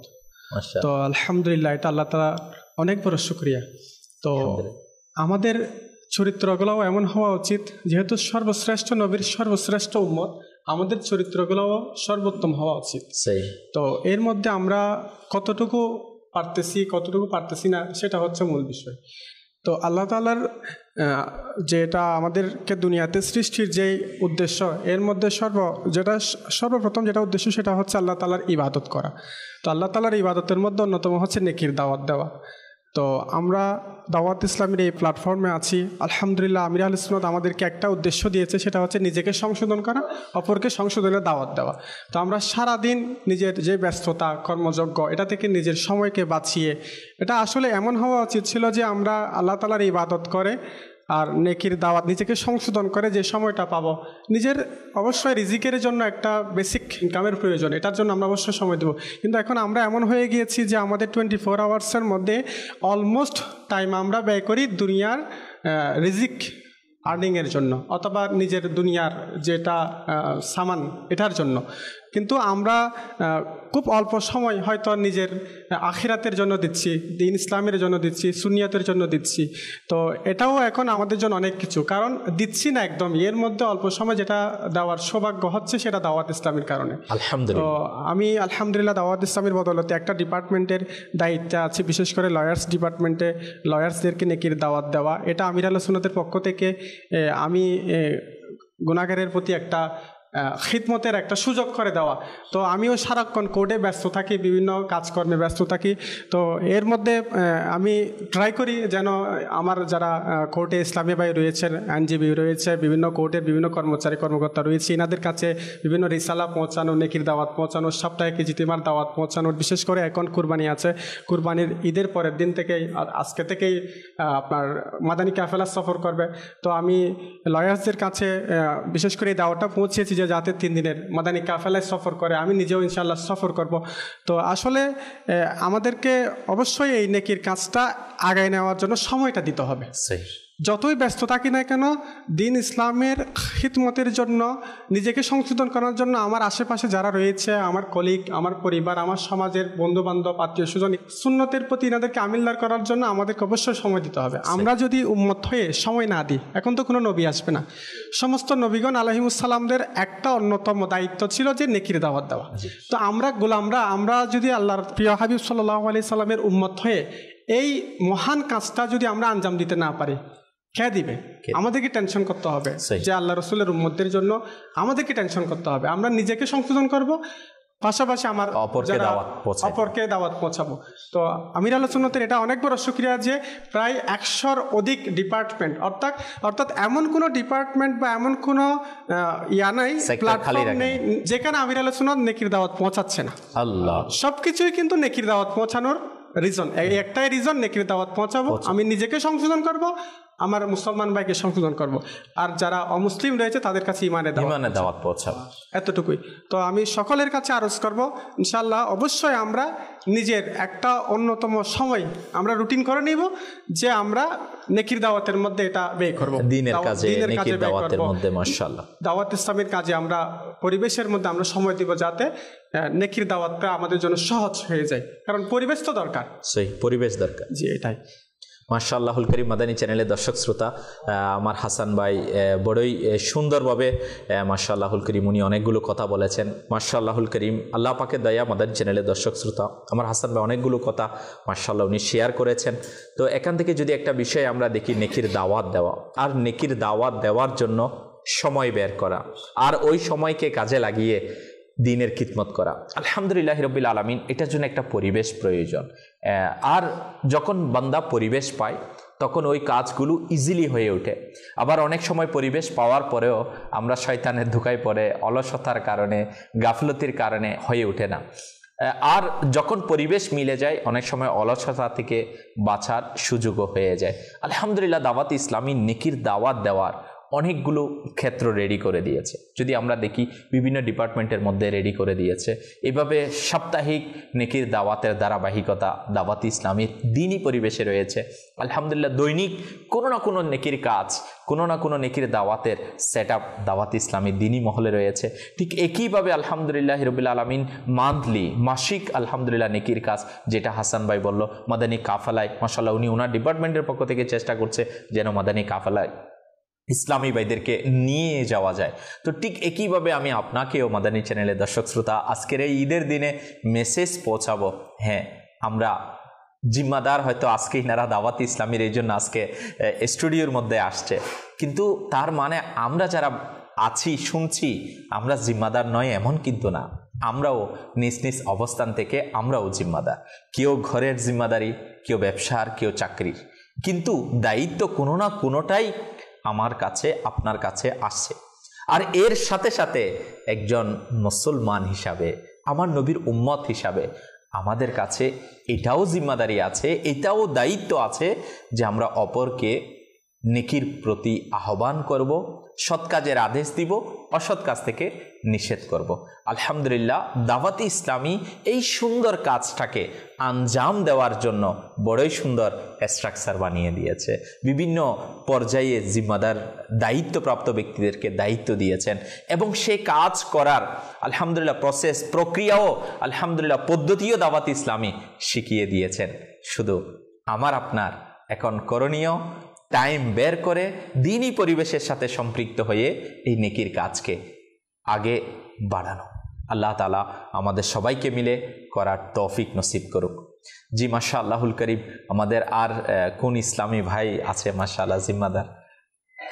তো আলহামদুলিল্লাহ, এটা আল্লাহ তাআলা অনেক বড় শুকরিয়া। তো আমাদের চরিত্রগুলোও এমন হওয়া উচিত, যেহেতু সর্বশ্রেষ্ঠ নবীর সর্বশ্রেষ্ঠ উম্মত, আমাদের চরিত্রগুলোও সর্বোত্তম হওয়া উচিত। তো এর মধ্যে আমরা কতটুকু পারতেছি না, সেটা হচ্ছে মূল বিষয়। তো আল্লাহ তাআলার যেটা আমাদেরকে দুনিয়াতে সৃষ্টির যেই উদ্দেশ্য, এর মধ্যে সর্বপ্রথম যেটা উদ্দেশ্য, সেটা হচ্ছে আল্লাহ তাআলার ইবাদত করা। তো আল্লাহ তাআলার ইবাদতের মধ্যে অন্যতম হচ্ছে নেকির দাওয়াত দেওয়া। তো আমরা দাওয়াত ইসলামের এই প্ল্যাটফর্মে আছি, আলহামদুলিল্লাহ। আমির আহলে সুন্নাত আমাদেরকে একটা উদ্দেশ্য দিয়েছে, সেটা হচ্ছে নিজেকে সংশোধন করা, অপরকে সংশোধনের দাওয়াত দেওয়া। তো আমরা সারাদিন নিজের যে ব্যস্ততা, কর্মযজ্ঞ, এটা থেকে নিজের সময়কে বাঁচিয়ে, এটা আসলে এমন হওয়া উচিত ছিল যে আমরা আল্লাহ তাআলার ইবাদত করে আর নেকির দাওয়াত, নিজেকে সংশোধন করে যে সময়টা পাবো, নিজের অবশ্যই রিজিকের জন্য একটা বেসিক ইনকামের প্রয়োজন, এটার জন্য আমরা অবশ্যই সময় দেবো। কিন্তু এখন আমরা এমন হয়ে গিয়েছি যে আমাদের 24 আওয়ার্সের মধ্যে অলমোস্ট টাইম আমরা ব্যয় করি দুনিয়ার রিজিক আর্নিংয়ের জন্য অথবা নিজের দুনিয়ার যেটা সামান এটার জন্য, কিন্তু আমরা খুব অল্প সময় হয়তো নিজের আখিরাতের জন্য দিচ্ছি, দিন ইসলামের জন্য দিচ্ছি, সুন্নিয়তের জন্য দিচ্ছি। তো এটাও এখন আমাদের জন্য অনেক কিছু, কারণ দিচ্ছি না একদম, এর মধ্যে অল্প সময় যেটা দেওয়ার সৌভাগ্য হচ্ছে সেটা দাওয়াত ইসলামের কারণে। তো আমি আলহামদুলিল্লাহ দাওয়াত ইসলামের বদলতে একটা ডিপার্টমেন্টের দায়িত্বে আছি, বিশেষ করে লয়ার্স ডিপার্টমেন্টে লয়ার্সদেরকে নেকির দাওয়াত দেওয়া। এটা আমির আহলে সুন্নাতের পক্ষ থেকে আমি গুনাহগারের প্রতি একটা খিদমতের একটা সুযোগ করে দেওয়া। তো আমিও সারাক্ষণ কোর্টে ব্যস্ত থাকি, বিভিন্ন কাজকর্মে ব্যস্ত থাকি। তো এর মধ্যে আমি ট্রাই করি যেন আমার যারা কোর্টে ইসলামী ভাই রয়েছেন, আইনজীবী রয়েছে, বিভিন্ন কোর্টের বিভিন্ন কর্মচারী কর্মকর্তা রয়েছে, এনাদের কাছে বিভিন্ন রিসালা পৌঁছানো, নেকির দাওয়াত পৌঁছানো, সাপ্তাহিক ইজতিমার দাওয়াত পৌঁছানোর। বিশেষ করে এখন কুরবানি আছে, কুরবানির ঈদের পরের দিন থেকেই আজকে থেকেই আপনার মাদানী কাফেলা সফর করবে। তো আমি লয়ার্সদের কাছে বিশেষ করে এই দাওয়াতটা পৌঁছেছি যাতে 3 দিনের মাদানী কাফেলায় সফর করে। আমি নিজেও ইনশাআল্লাহ সফর করব। তো আসলে আমাদেরকে অবশ্যই এই নেকির কাজটা আগায় নেওয়ার জন্য সময়টা দিতে হবে। যতই ব্যস্ত থাকি না কেন, দিন ইসলামের খিদমতের জন্য, নিজেকে সংশোধন করার জন্য আমার আশেপাশে যারা রয়েছে, আমার কলিগ, আমার পরিবার, আমার সমাজের বন্ধুবান্ধব, আত্মীয় স্বজন, সুন্নতের প্রতি এনাদেরকে আমিলদার করার জন্য আমাদেরকে অবশ্যই সময় দিতে হবে। আমরা যদি উম্মত হয়ে সময় না দিই, এখন তো কোনো নবী আসবে না, সমস্ত নবীগণ আলাইহিমুসসালামদের একটা অন্যতম দায়িত্ব ছিল যে নেকির দাওয়াত দেওয়া। তো আমরা গোলামরা, আমরা যদি আল্লাহর প্রিয় হাবিব সাল্লাল্লাহু আলাইহি সাল্লামের উম্মত হয়ে এই মহান কাজটা যদি আমরা আঞ্জাম দিতে না পারি, কে দিবে? আমাদেরকে টেনশন করতে হবে যে আল্লাহ রসুলের উম্মতের জন্য আমাদেরকে টেনশন করতে হবে। আমরা নিজেকে সংশোধন করব, পাশাপাশি আমার অপরকে দাওয়াত পৌঁছাবো। তো আমির আহলে সুন্নাতের এটা অনেক বড় শুকরিয়া যে প্রায় 100-র অধিক ডিপার্টমেন্ট, অর্থাৎ এমন কোনো ডিপার্টমেন্ট বা এমন কোনো নাই, প্ল্যাটফর্ম নেই যেখানে আমির আহলে সুন্নাত নেকির দাওয়াত পৌঁছাচ্ছে না। আল্লাহ সবকিছুই কিন্তু নেকির দাওয়াত পৌঁছানোর রিজন, একটাই রিজন, নেকির দাওয়াত পৌঁছাবো। আমি নিজেকে সংশোধন করব, আমার মুসলমান ভাইকে সংশোধন করব, আর যারা অমুসলিম রয়েছে তাদের কাছে ইমানের দাওয়াত পৌঁছাবো, এতটুকুই। তো আমি সকলের কাছে আরজ করব ইনশাআল্লাহ অবশ্যই আমরা নিজের একটা অন্যতম সময় আমরা রুটিন করে নিব যে আমরা নেকির দাওয়াতের মধ্যে এটা ব্যয় করব, দিনের কাজে, নেকির দাওয়াতের মধ্যে। মাশাআল্লাহ, দাওয়াত ইসলামের কাজে আমরা পরিবেশের মধ্যে আমরা সময় দিব যাতে নেকির দাওয়াতটা আমাদের জন্য সহজ হয়ে যায়, কারণ পরিবেশ তো দরকার। সেই পরিবেশ দরকার, জি এটাই। মাশাআল্লাহুল করিম মাদানী চ্যানেলের দর্শক শ্রোতা, আমার হাসান ভাই বড়ই সুন্দরভাবে মাশাআল্লাহুল করিম উনি অনেকগুলো কথা বলেছেন। মাশাআল্লাহুল করিম, আল্লাহ পাকের দয়া, মাদানী চ্যানেলের দর্শক শ্রোতা, আমার হাসান ভাই অনেকগুলো কথা মাশাআল্লাহ উনি শেয়ার করেছেন। তো এখান থেকে যদি একটা বিষয় আমরা দেখি, নেকির দাওয়াত দেওয়া, আর নেকির দাওয়াত দেওয়ার জন্য সময় বের করা, আর ওই সময়কে কাজে লাগিয়ে দিনের খিদমত করা। আলহামদুলিল্লাহ রাব্বিল আলামিন, এটার জন্য একটা পরিবেশ প্রয়োজন। আর যখন বান্দা পরিবেশ পায় তখন ওই কাজগুলো ইজিলি হয়ে ওঠে। আবার অনেক সময় পরিবেশ পাওয়ার পরেও আমরা শয়তানের ধোঁকায় পড়ে, অলসতার কারণে, গাফলতির কারণে হয়ে ওঠে না। আর যখন পরিবেশ মিলে যায় অনেক সময় অলসতা থেকে বাঁচার সুযোগও হয়ে যায়। আলহামদুলিল্লাহ দাওয়াত ইসলামী নেকির দাওয়াত দেওয়ার অনেকগুলো ক্ষেত্র রেডি করে দিয়েছে। যদি আমরা দেখি বিভিন্ন ডিপার্টমেন্টের মধ্যে রেডি করে দিয়েছে। এভাবে সাপ্তাহিক নেকির দাওয়াতের ধারাবাহিকতা দাওয়াত ইসলামীর দিনই পরিবেশে রয়েছে। আলহামদুলিল্লাহ দৈনিক কোনো না কোনো নেকির কাজ, কোনো না কোনো নেকির দাওয়াতের সেট আপ দাওয়াত ইসলামীর দিনই মহলে রয়েছে। ঠিক একইভাবে আলহামদুলিল্লাহ রাব্বিল আলামিন মান্থলি, মাসিক আলহামদুলিল্লাহ নেকির কাজ, যেটা হাসান ভাই বলল মাদানী কাফেলায়, মাশাআল্লাহ উনি ওনার ডিপার্টমেন্টের পক্ষ থেকে চেষ্টা করছে যেন মাদানী কাফেলায় ইসলামী ভাইদেরকে নিয়ে যাওয়া যায়। তো ঠিক একইভাবে আমি আপনাকেও মাদানী চ্যানেলের দর্শক শ্রোতা আজকের এই ঈদের দিনে মেসেজ পৌঁছাবো। হ্যাঁ, আমরা জিম্মাদার, হয়তো আজকে ইনারা দাওয়াত ইসলামীর এই জন্য আজকে স্টুডিওর মধ্যে আসছে, কিন্তু তার মানে আমরা যারা আছি, শুনছি, আমরা জিম্মাদার নয় এমন কিন্তু না। আমরাও নিজ নিজ অবস্থান থেকে আমরাও জিম্মাদার। কেউ ঘরের জিম্মাদারি, কেউ ব্যবসার, কেউ চাকরির, কিন্তু দায়িত্ব কোনো না কোনোটাই আমার কাছে, আপনার কাছে আসছে। আর এর সাথে সাথে একজন মুসলমান হিসাবে, আমার নবীর উম্মত হিসাবে আমাদের কাছে এটাও জিম্মাদারি আছে, এটাও দায়িত্ব আছে যে আমরা অপরকে নেকির প্রতি আহ্বান করব, সৎ কাজের আদেশ দিব, অসৎ কাজ থেকে নিষেধ করব। আলহামদুলিল্লাহ, দাওয়াতে ইসলামী এই সুন্দর কাজটাকে আঞ্জাম দেওয়ার জন্য বড়ই সুন্দর স্ট্রাকচার বানিয়ে দিয়েছে। বিভিন্ন পর্যায়ে জিম্মাদার দায়িত্বপ্রাপ্ত ব্যক্তিদেরকে দায়িত্ব দিয়েছেন এবং সেই কাজ করার আলহামদুলিল্লাহ প্রসেস, প্রক্রিয়াও আলহামদুলিল্লাহ পদ্ধতিও দাওয়াতে ইসলামী শিখিয়ে দিয়েছেন। শুধু আমার আপনার এখন করণীয় টাইম বের করে দিনই পরিবেশের সাথে সম্পৃক্ত হয়ে এই নেকির কাজকে আগে বাড়ানো। আল্লাহ তাআলা আমাদের সবাইকে মিলে করার তৌফিক নসিব করুক। জি মাশাআল্লাহুল করিম, আমাদের আর কোন ইসলামী ভাই আছে মাশাআল্লাহ জিম্মাদার?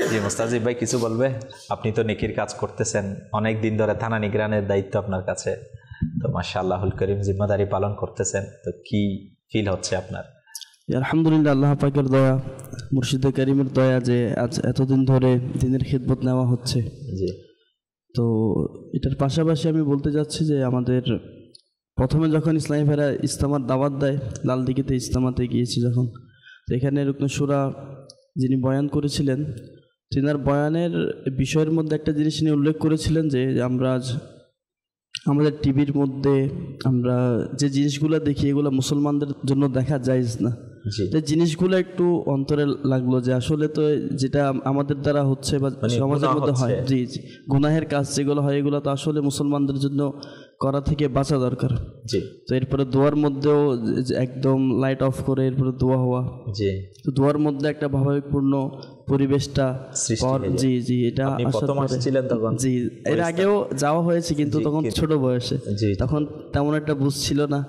জি মুস্তাজিব ভাই কিছু বলবে? আপনি তো নেকির কাজ করতেছেন, অনেক দিন ধরে থানা নিগরানের দায়িত্ব আপনার কাছে, তো মাশাআল্লাহুল করিম জিম্মাদারি পালন করতেছেন, তো কি ফিল হচ্ছে আপনার? আলহামদুলিল্লাহ, আল্লাহ পাকের দয়া, মুর্শিদে কারিমের দয়া যে আজ এতদিন ধরে দিনের খিদমত নেওয়া হচ্ছে। জি, তো এটার পাশাপাশি আমি বলতে যাচ্ছি যে আমাদের প্রথমে যখন ইসলামী ভাইরা ইজতেমার দাওয়াত দেয়, লালদিঘিতে ইজতেমাতে গিয়েছি যখন, তো এখানে রুকনে শুরা যিনি বয়ান করেছিলেন, তিনার বয়ানের বিষয়ের মধ্যে একটা জিনিস তিনি উল্লেখ করেছিলেন যে আমরা আজ আমাদের টিভির মধ্যে আমরা যে জিনিসগুলো দেখি এগুলো মুসলমানদের জন্য দেখা জায়েজ না। এই জিনিসগুলো একটু অন্তরে লাগলো যে আসলে তো যেটা আমাদের দ্বারা হচ্ছে বা সমাজের মধ্যে হয়, জি জি গুনাহের কাজ যেগুলো হয় এগুলো তো আসলে মুসলমানদের জন্য করা থেকে বাঁচা দরকার। জি, তো এরপরে দোয়ার মধ্যেও একদম লাইট অফ করে এরপরে দোয়া হওয়া, জি, তো দোয়ার মধ্যে একটা ভাবাবেগপূর্ণ পরিবেশটা, জি জি এটা জি এর আগেও যাওয়া হয়েছে কিন্তু তখন ছোট বয়সে, তখন তেমন একটা বুঝ ছিল না।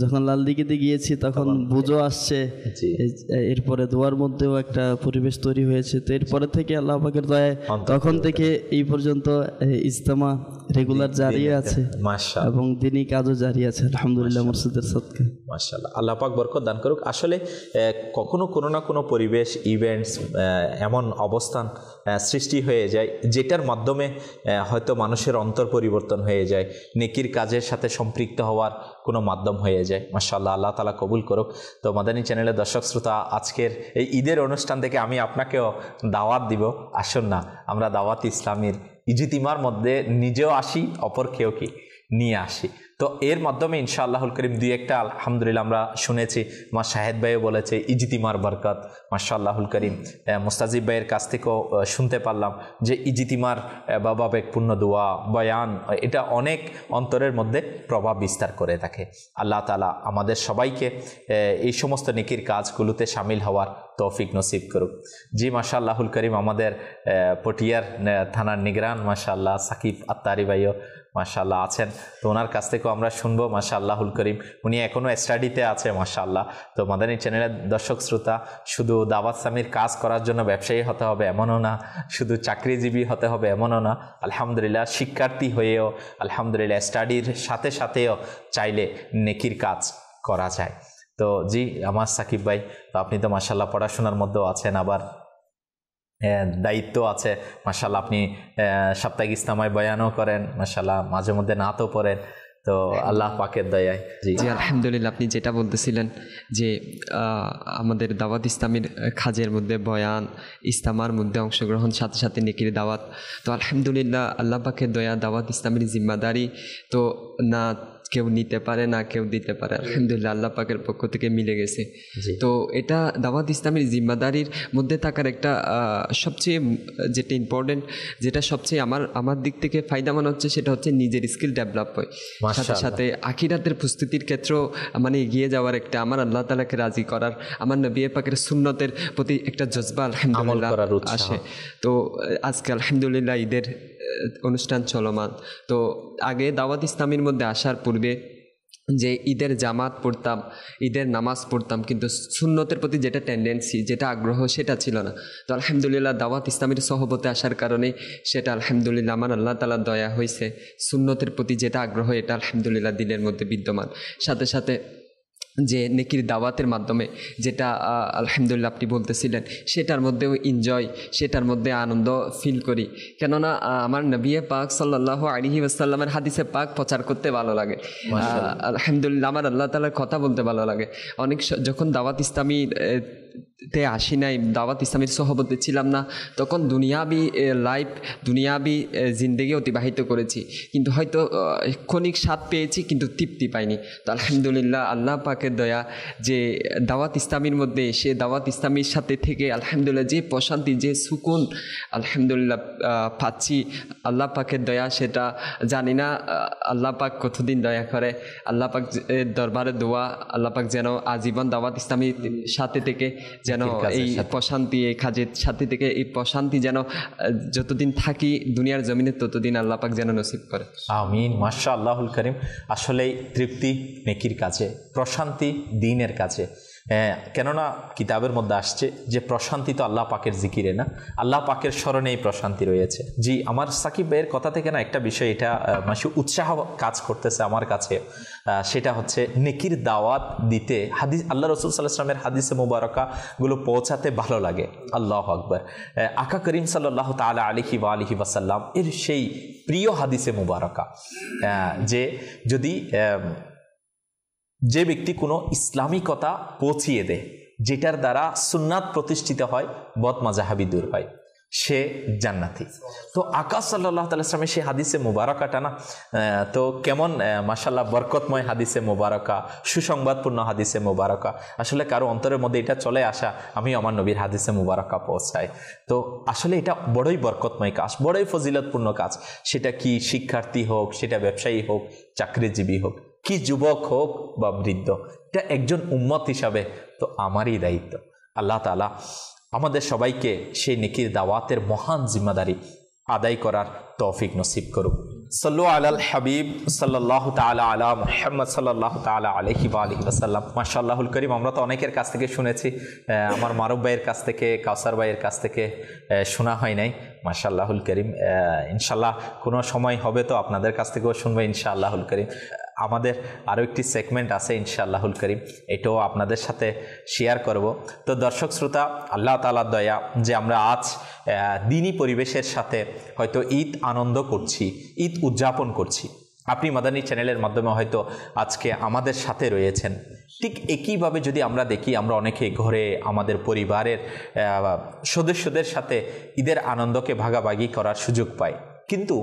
যখন লালদিঘিতে গিয়েছি তখন বুঝও আসছে, এরপরে দোয়ার মধ্যেও একটা পরিবেশ তৈরি হয়েছে। তো এরপরে থেকে আল্লাহ পাকের দয়ায় তখন থেকে এই পর্যন্ত ইজতেমা রেগুলার জারি আছে এবং দিনই কাজও জারি আছে আলহামদুলিল্লাহ মসজিদের সদকা। মাশাআল্লাহ, আল্লাহ পাক বরকত দান করুক। আসলে কখনো কোনো না কোনো পরিবেশ, ইভেন্টস, এমন অবস্থান সৃষ্টি হয়ে যায় যেটার মাধ্যমে হয়তো মানুষের অন্তর পরিবর্তন হয়ে যায়, নেকির কাজের সাথে সম্পৃক্ত হওয়ার কোনো মাধ্যম হয়ে যায়। মাশাআল্লাহ, আল্লাহ তাআলা কবুল করুক। তো মাদানী চ্যানেলের দর্শক শ্রোতা, আজকের এই ঈদের অনুষ্ঠান থেকে আমি আপনাকেও দাওয়াত দিব, আসুন না আমরা দাওয়াত ইসলামীর ইজতিমার মধ্যে নিজেও আসি, অপরকেও কি নিয়ে আসি। তো এর মাধ্যমে ইনশাআল্লাহুল করিম দুই একটা আলহামদুলিল্লাহ আমরা শুনেছি, মা শাহেদ ভাইও বলেছে ইজতিমার বরকত, মাশাআল্লাহুল করিম মুস্তাজিব ভাইয়ের কাছ থেকেও শুনতে পারলাম যে ইজতিমার ভাবাবেগপূর্ণ দোয়া, বয়ান, এটা অনেক অন্তরের মধ্যে প্রভাব বিস্তার করে থাকে। আল্লাহ তাআলা আমাদের সবাইকে এই সমস্ত নেকির কাজগুলোতে শামিল হওয়ার তৌফিক নসিব করুক। জি মাশাআল্লাহুল করিম, আমাদের পটিয়ার থানার নিগরান মাশাআল্লাহ সাকিব আত্তারি ভাইও মাশাআল্লাহ আছেন, তো ওনার কাছ থেকেও আমরা শুনবো মাশাআল্লাহুল করিম। উনি এখনও স্টাডিতে আছে মাশাআল্লাহ। তো মাদানী চ্যানেলের দর্শক শ্রোতা, শুধু দাওয়াত ইসলামীর কাজ করার জন্য ব্যবসায়ী হতে হবে এমনও না, শুধু চাকরিজীবী হতে হবে এমনও না, আলহামদুলিল্লাহ শিক্ষার্থী হয়েও আলহামদুলিল্লাহ স্টাডির সাথে সাথেও চাইলে নেকির কাজ করা যায়। তো জি আমার সাকিব ভাই, তো আপনি তো মাশাআল্লাহ পড়াশোনার মধ্যেও আছেন, আবার দায়িত্ব আছে মাশাআল্লাহ, আপনি সাপ্তাহিক ইজতেমায় বয়ানও করেন মাশাআল্লাহ, মাঝে মধ্যে নাতও পড়েন, তো আল্লাহ পাকের দয়ায়। জি আলহামদুলিল্লাহ, আপনি যেটা বলতেছিলেন যে আমাদের দাওয়াত ইসলামীর কাজের মধ্যে বয়ান, ইজতেমার মধ্যে অংশগ্রহণ, সাথে সাথে নেকির দাওয়াত, তো আলহামদুলিল্লাহ আল্লাহ পাকের দয়া, দাওয়াত ইসলামীর জিম্মাদারি তো না কেউ নিতে পারে না কেউ দিতে পারে, আলহামদুলিল্লাহ আল্লাহ পাকের পক্ষ থেকে মিলে গেছে। তো এটা দাওয়াত ইসলামীর জিম্মাদারির মধ্যে থাকার একটা সবচেয়ে যেটা ইম্পর্টেন্ট, যেটা সবচেয়ে আমার দিক থেকে ফায়দামান হচ্ছে, সেটা হচ্ছে নিজের স্কিল ডেভেলপ হয়, সাথে সাথে আখিরাতের প্রস্তুতির ক্ষেত্রেও মানে এগিয়ে যাওয়ার একটা, আমার আল্লাহ তাআলাকে রাজি করার, আমার নবী পাকের সুন্নতের প্রতি একটা জজবা আলহামদুলিল্লাহ আসে। তো আজকে আলহামদুলিল্লাহ ঈদের অনুষ্ঠান চলমান। তো আগে দাওয়াত ইসলামীর মধ্যে আসার পূর্বে যে ঈদের জামাত পড়তাম, ঈদের নামাজ পড়তাম, কিন্তু সুন্নতের প্রতি যেটা টেন্ডেন্সি, যেটা আগ্রহ, সেটা ছিল না। তো আলহামদুলিল্লাহ দাওয়াত ইসলামীর সহবতে আসার কারণে সেটা আলহামদুলিল্লাহ আমার আল্লাহ তাআলার দয়া হয়েছে, সুন্নতের প্রতি যেটা আগ্রহ এটা আলহামদুলিল্লাহ দিলের মধ্যে বিদ্যমান, সাথে সাথে যে নেকির দাওয়াতের মাধ্যমে যেটা আলহামদুলিল্লাহ আপনি বলতেছিলেন, সেটার মধ্যেও এনজয়, সেটার মধ্যে আনন্দ ফিল করি। কেননা আমার নবী পাক সাল্লাল্লাহু আলাইহি ওয়াসাল্লামের হাদিসে পাক প্রচার করতে ভালো লাগে, আলহামদুলিল্লাহ আমার আল্লাহ তাআলার কথা বলতে ভালো লাগে। অনেক যখন দাওয়াত ইসলামী তে আসি নাই, দাওয়াত ইসলামের সহবতে ছিলাম না, তখন দুনিয়াবি লাইফ, দুনিয়াবি জিন্দেগি অতিবাহিত করেছি, কিন্তু হয়তো ক্ষণিক স্বাদ পেয়েছি কিন্তু তৃপ্তি পাইনি। তো আলহামদুলিল্লাহ আল্লাহ পাকের দয়া যে দাওয়াত ইসলামীর মধ্যে এসে দাওয়াত ইসলামীর সাথে থেকে আলহামদুলিল্লাহ যে প্রশান্তি, যে সুকুন আলহামদুলিল্লাহ পাচ্ছি আল্লাহ পাকের দয়া, সেটা জানি না আল্লাহ পাক কতদিন দয়া করে। আল্লাহ পাক দরবারে দোয়া, আল্লাহ পাক যেন আজীবন দাওয়াত ইসলামীর সাথে থেকে যেন এই প্রশান্তি, এই কাজের সাথে থেকে এই প্রশান্তি যেন যতদিন থাকি দুনিয়ার জমিনে ততদিন আল্লাহ পাক যেন নসিব করে। আমিন। মাশাআল্লাহুল কারীম। আসলেই তৃপ্তি নেকির কাছে, প্রশান্তি দ্বীনের কাছে। কেননা কিতাবের মধ্যে আসছে যে প্রশান্তি তো আল্লাহ পাকের জিকিরে না, আল্লাহ পাকের স্মরণেই প্রশান্তি রয়েছে। জি, আমার সাকিব ভাইয়ের কথা থেকে না একটা বিষয় এটা মাসে উৎসাহ কাজ করতেছে আমার কাছে, সেটা হচ্ছে নেকির দাওয়াত দিতে হাদিস, আল্লাহ রসুল সাল্লাল্লাহু আলাইহি ওয়াসাল্লামের হাদিসে মুবারাকাগুলো পৌঁছাতে ভালো লাগে। আল্লাহু আকবার। আকা করিম সাল্লাল্লাহু তাআলা আলাইহি ওয়া আলিহি ওয়াসাল্লাম এর সেই প্রিয় হাদিসে মুবারাকা, যে যদি যে ব্যক্তি কোনো ইসলামিকতা পৌঁছিয়ে দেয়, যেটার দ্বারা সুন্নাত প্রতিষ্ঠিত হয়, বদমাজাহাবি দূর হয়, সে জান্নাতি। তো আকা সাল্লাল্লাহু তাআলা সাল্লামের সেই হাদিসে মুবারাকাটা না তো কেমন মাশাআল্লাহ বরকতময় হাদিসে মুবারাকা, সুসংবাদপূর্ণ হাদিসে মুবারাকা। আসলে কারো অন্তরের মধ্যে এটা চলে আসা আমি আমার নবীর হাদিসে মুবারাকা পৌঁছাই, তো আসলে এটা বড়ই বরকতময় কাজ, বড়ই ফজিলতপূর্ণ কাজ। সেটা কি শিক্ষার্থী হোক, সেটা ব্যবসায়ী হোক, চাকরিজীবী হোক, কি যুবক হোক বা বৃদ্ধ, এটা একজন উম্মত হিসাবে তো আমারই দায়িত্ব। আল্লাহ তাআলা আমাদের সবাইকে সেই নেকির দাওয়াতের মহান জিম্মাদারি আদায় করার তৌফিক নসিব করুক। সাল্লু আলাল হাবিব সাল্লাল্লাহু তাআলা আলা মুহাম্মদ সাল্লাল্লাহু তাআলা আলাইহি ওয়া আলিহি ওয়াসাল্লাম। মাশাআল্লাহুল কারীম। আমরা তো অনেকের কাছ থেকে শুনেছি, আমার মারুফ ভাইয়ের কাছ থেকে, কাউসার ভাইয়ের কাছ থেকে শোনা হয় নাই। মাশাআল্লাহুল কারীম। ইনশাআল্লাহ কোনো সময় হবে তো আপনাদের কাছ থেকেও শুনবো ইনশাআল্লাহুল কারীম। আমাদের আরও একটি সেগমেন্ট আছে ইনশাআল্লাহুল কারীম, এটাও আপনাদের সাথে শেয়ার করব। তো দর্শক শ্রোতা, আল্লাহ তাআলার দয়া যে আমরা আজ দিনী পরিবেশের সাথে হয়তো ঈদ আনন্দ করছি, ঈদ উদযাপন করছি। আপনি মাদানী চ্যানেলের মাধ্যমে হয়তো আজকে আমাদের সাথে রয়েছেন। ঠিক একইভাবে যদি আমরা দেখি, আমরা অনেকেই ঘরে আমাদের পরিবারের সদস্যদের সাথে ঈদের আনন্দকে ভাগাভাগি করার সুযোগ পাই, কিন্তু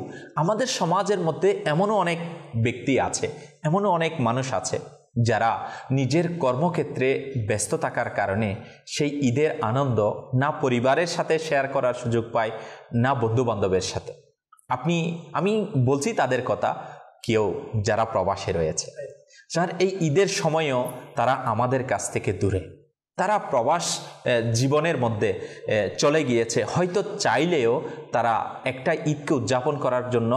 আমাদের সমাজের মধ্যে এমনও অনেক ব্যক্তি আছে, এমনও অনেক মানুষ আছে যারা নিজের কর্মক্ষেত্রে ব্যস্ত থাকার কারণে সেই ঈদের আনন্দ না পরিবারের সাথে শেয়ার করার সুযোগ পায়, না বন্ধুবান্ধবের সাথে। আমি বলছি তাদের কথা, কেউ যারা প্রবাসে রয়েছে, যার এই ঈদের সময়ও তারা আমাদের কাছ থেকে দূরে, তারা প্রবাস জীবনের মধ্যে চলে গিয়েছে, হয়তো চাইলেও তারা একটা ঈদকে উদযাপন করার জন্য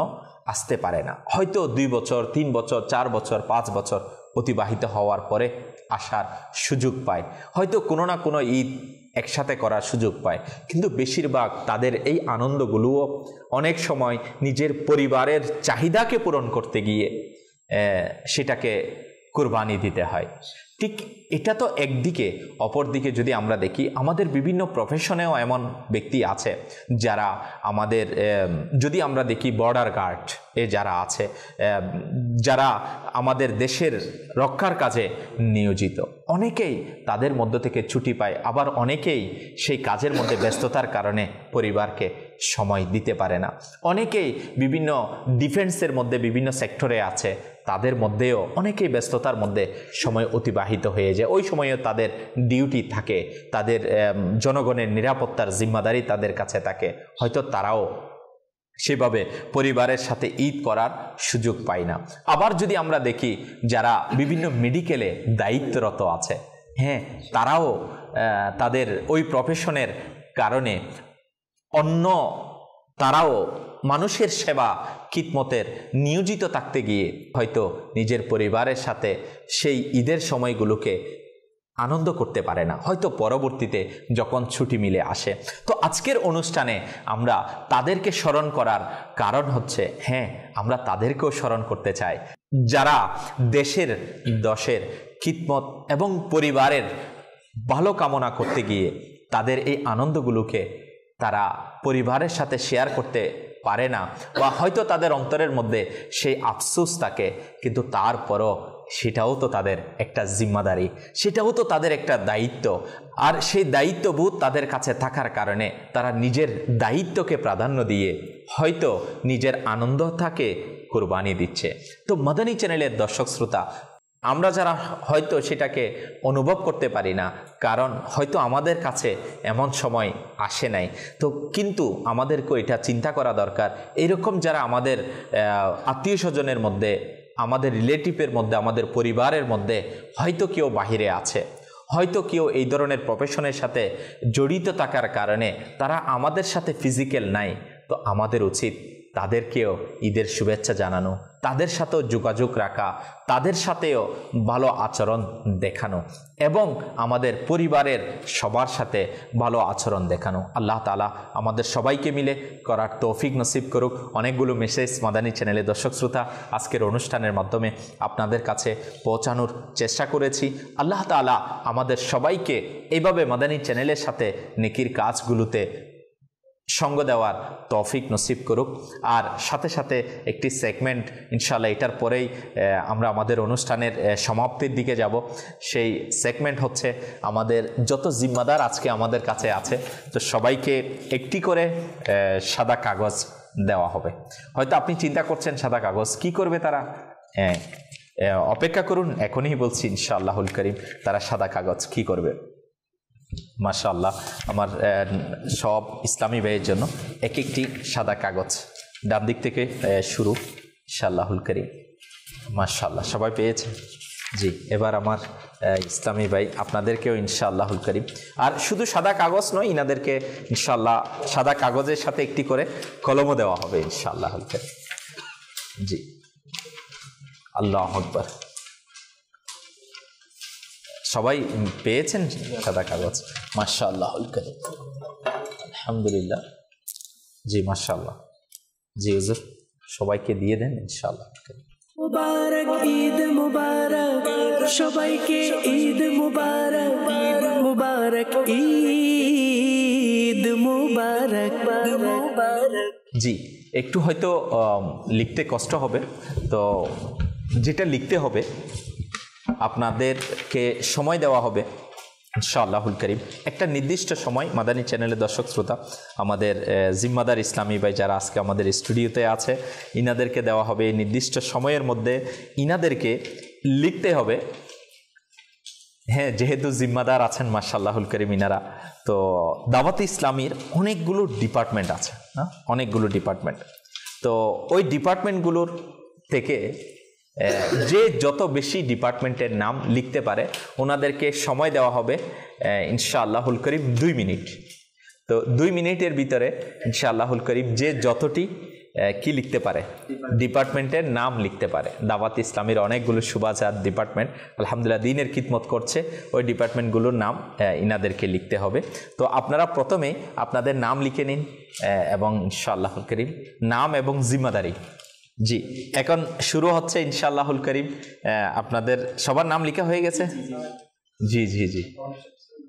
আসতে পারে না। হয়তো 2 বছর, 3 বছর, 4 বছর, 5 বছর অতিবাহিত হওয়ার পরে আসার সুযোগ পায়, হয়তো কোনো না কোনো ঈদ একসাথে করার সুযোগ পায়। কিন্তু বেশিরভাগ তাদের এই আনন্দগুলোও অনেক সময় নিজের পরিবারের চাহিদাকে পূরণ করতে গিয়ে সেটাকে কুরবানি দিতে হয়। ঠিক এটা তো একদিকে, অপরদিকে যদি আমরা দেখি আমাদের বিভিন্ন প্রফেশনেও এমন ব্যক্তি আছে যারা আমাদের, যদি আমরা দেখি বর্ডার গার্ড যারা আছে, যারা আমাদের দেশের রক্ষার কাজে নিয়োজিত, অনেকেই তাদের মধ্য থেকে ছুটি পায়, আবার অনেকেই সেই কাজের মধ্যে ব্যস্ততার কারণে পরিবারকে সময় দিতে পারে না। অনেকেই বিভিন্ন ডিফেন্সের মধ্যে বিভিন্ন সেক্টরে আছে, তাদের মধ্যেও অনেকেই ব্যস্ততার মধ্যে সময় অতিবাহিত হয়ে যায়। ওই সময়ও তাদের ডিউটি থাকে, তাদের জনগণের নিরাপত্তার জিম্মাদারি তাদের কাছে থাকে, হয়তো তারাও সেভাবে পরিবারের সাথে ঈদ করার সুযোগ পায় না। আবার যদি আমরা দেখি যারা বিভিন্ন মেডিকেলে দায়িত্বরত আছে, হ্যাঁ, তারাও তাদের ওই প্রফেশনের কারণে তারাও মানুষের সেবা খিদমতের নিয়োজিত থাকতে গিয়ে হয়তো নিজের পরিবারের সাথে সেই ঈদের সময়গুলোকে আনন্দ করতে পারে না, হয়তো পরবর্তীতে যখন ছুটি মিলে আসে। তো আজকের অনুষ্ঠানে আমরা তাদেরকে স্মরণ করার কারণ হচ্ছে, হ্যাঁ, আমরা তাদেরকেও স্মরণ করতে চাই যারা দেশের দশের খিদমত এবং পরিবারের ভালো কামনা করতে গিয়ে তাদের এই আনন্দগুলোকে তারা পরিবারের সাথে শেয়ার করতে পারে না, বা হয়তো তাদের অন্তরের মধ্যে সেই আফসোস থাকে, কিন্তু তারপরও সেটাও তো তাদের একটা জিম্মাদারি, সেটাও তো তাদের একটা দায়িত্ব। আর সেই দায়িত্ববোধ তাদের কাছে থাকার কারণে তারা নিজের দায়িত্বকে প্রাধান্য দিয়ে হয়তো নিজের আনন্দটাকে কুরবানি দিচ্ছে। তো মাদানী চ্যানেলের দর্শক শ্রোতা, আমরা যারা হয়তো সেটাকে অনুভব করতে পারি না, কারণ হয়তো আমাদের কাছে এমন সময় আসে নাই, তো কিন্তু আমাদেরকে এটা চিন্তা করা দরকার, এরকম যারা আমাদের আত্মীয় স্বজনের মধ্যে, আমাদের রিলেটিভের মধ্যে, আমাদের পরিবারের মধ্যে হয়তো কেউ বাহিরে আছে, হয়তো কেউ এই ধরনের প্রফেশনের সাথে জড়িত থাকার কারণে তারা আমাদের সাথে ফিজিক্যাল নাই, তো আমাদের উচিত তাদেরকেও ঈদের শুভেচ্ছা জানানো, তাদের সাথেও যোগাযোগ রাখা, তাদের সাথেও ভালো আচরণ দেখানো এবং আমাদের পরিবারের সবার সাথে ভালো আচরণ দেখানো। আল্লাহ তাআলা আমাদের সবাইকে মিলে করার তৌফিক নসিব করুক। অনেকগুলো মেসেজ মাদানী চ্যানেলে দর্শক শ্রোতা আজকের অনুষ্ঠানের মাধ্যমে আপনাদের কাছে পৌঁছানোর চেষ্টা করেছি। আল্লাহ তাআলা আমাদের সবাইকে এইভাবে মাদানী চ্যানেলের সাথে নেকির কাজগুলোতে সঙ্গ দেওয়ার তৌফিক নসিব করুক। আর সাথে সাথে একটি সেগমেন্ট ইনশাআল্লাহ এটার পরেই আমরা আমাদের অনুষ্ঠানের সমাপ্তির দিকে যাব। সেই সেগমেন্ট হচ্ছে আমাদের যত জিম্মাদার আজকে আমাদের কাছে আছে, তো সবাইকে একটি করে সাদা কাগজ দেওয়া হবে। হয়তো আপনি চিন্তা করছেন সাদা কাগজ কি করবে তারা, অপেক্ষা করুন, এখনই বলছি ইনশাআল্লাহুল করিম তারা সাদা কাগজ কি করবে। মাশাআল্লাহ, আমার সব ইসলামী ভাইয়ের জন্য এক একটি সাদা কাগজ, ডান দিক থেকে শুরু ইনশাআল্লাহুল করিম। মাশাআল্লাহ, সবাই পেয়েছে? জি, এবার আমার ইসলামী ভাই আপনাদেরকেও ইনশাআল্লাহুল করিম। আর শুধু সাদা কাগজ নয়, ইনাদেরকে ইনশাআল্লাহ সাদা কাগজের সাথে একটি করে কলমও দেওয়া হবে ইনশাআল্লাহুল করিম। জি, আল্লাহু আকবার। সবাই পেয়েছেন সাদা কাগজ? মাশাআল্লাহুল করিম, আলহামদুলিল্লাহ। জি মাশাআল্লাহ, জি হুজুর সবাইকে দিয়ে দেন ইনশাআল্লাহ। মুবারক ঈদ মুবারক, সবাইকে ঈদ মুবারক, মুবারক ঈদ মুবারক মুবারক। জি, একটু হয়তো লিখতে কষ্ট হবে, তো যেটা লিখতে হবে আপনাদেরকে সময় দেওয়া হবে ইনশাআল্লাহুল করিম, একটা নির্দিষ্ট সময়। মাদানী চ্যানেলের দর্শক শ্রোতা, আমাদের জিম্মাদার ইসলামী ভাই যারা আজকে আমাদের স্টুডিওতে আছে, ইনাদেরকে দেওয়া হবে এই নির্দিষ্ট সময়ের মধ্যে ইনাদেরকে লিখতে হবে। হ্যাঁ, যেহেতু জিম্মাদার আছেন মাশাআল্লাহুল করিম ইনারা, তো দাওয়াতে ইসলামীর অনেকগুলো ডিপার্টমেন্ট আছে না, অনেকগুলো ডিপার্টমেন্ট, তো ওই ডিপার্টমেন্টগুলোর থেকে যে যত বেশি ডিপার্টমেন্টের নাম লিখতে পারে ওনাদেরকে সময় দেওয়া হবে ইনশাআল্লাহুল করিম 2 মিনিট। তো 2 মিনিটের ভিতরে ইনশাআল্লাহুল করিম যে যতটি কি লিখতে পারে, ডিপার্টমেন্টের নাম লিখতে পারে। দাওয়াত ইসলামের অনেকগুলো সুবাজাত ডিপার্টমেন্ট আলহামদুলিল্লাহ দিনের খিদমত করছে, ওই ডিপার্টমেন্টগুলোর নাম ইনাদেরকে লিখতে হবে। তো আপনারা প্রথমে আপনাদের নাম লিখে নিন এবং ইনশাআল্লাহুল করিম নাম এবং জিম্মাদারি। জি, এখন শুরু হচ্ছে ইনশাআল্লাহুল করিম। আপনাদের সবার নাম লেখা হয়ে গেছে? জি জি জি,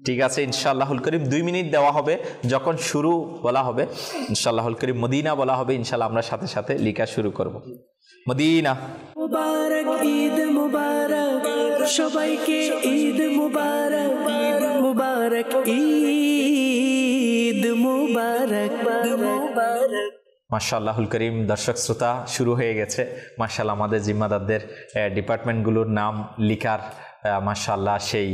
ঠিক আছে ইনশাআল্লাহুল করিম 2 মিনিট দেওয়া হবে। যখন শুরু বলা হবে ইনশাআল্লাহুল করিম মদিনা বলা হবে, ইনশাআল্লাহ আমরা সাথে সাথে লেখা শুরু করব। মদিনা। মুবারক ঈদ মুবারক, সবাইকে ঈদ মুবারক, মুবারক ঈদ মুবারক মুবারক। মাশাআল্লাহুল করিম দর্শক শ্রোতা, শুরু হয়ে গেছে মাশাআল্লাহ আমাদের জিম্মাদারদের ডিপার্টমেন্টগুলোর নাম লিখার মাশাআল্লাহ সেই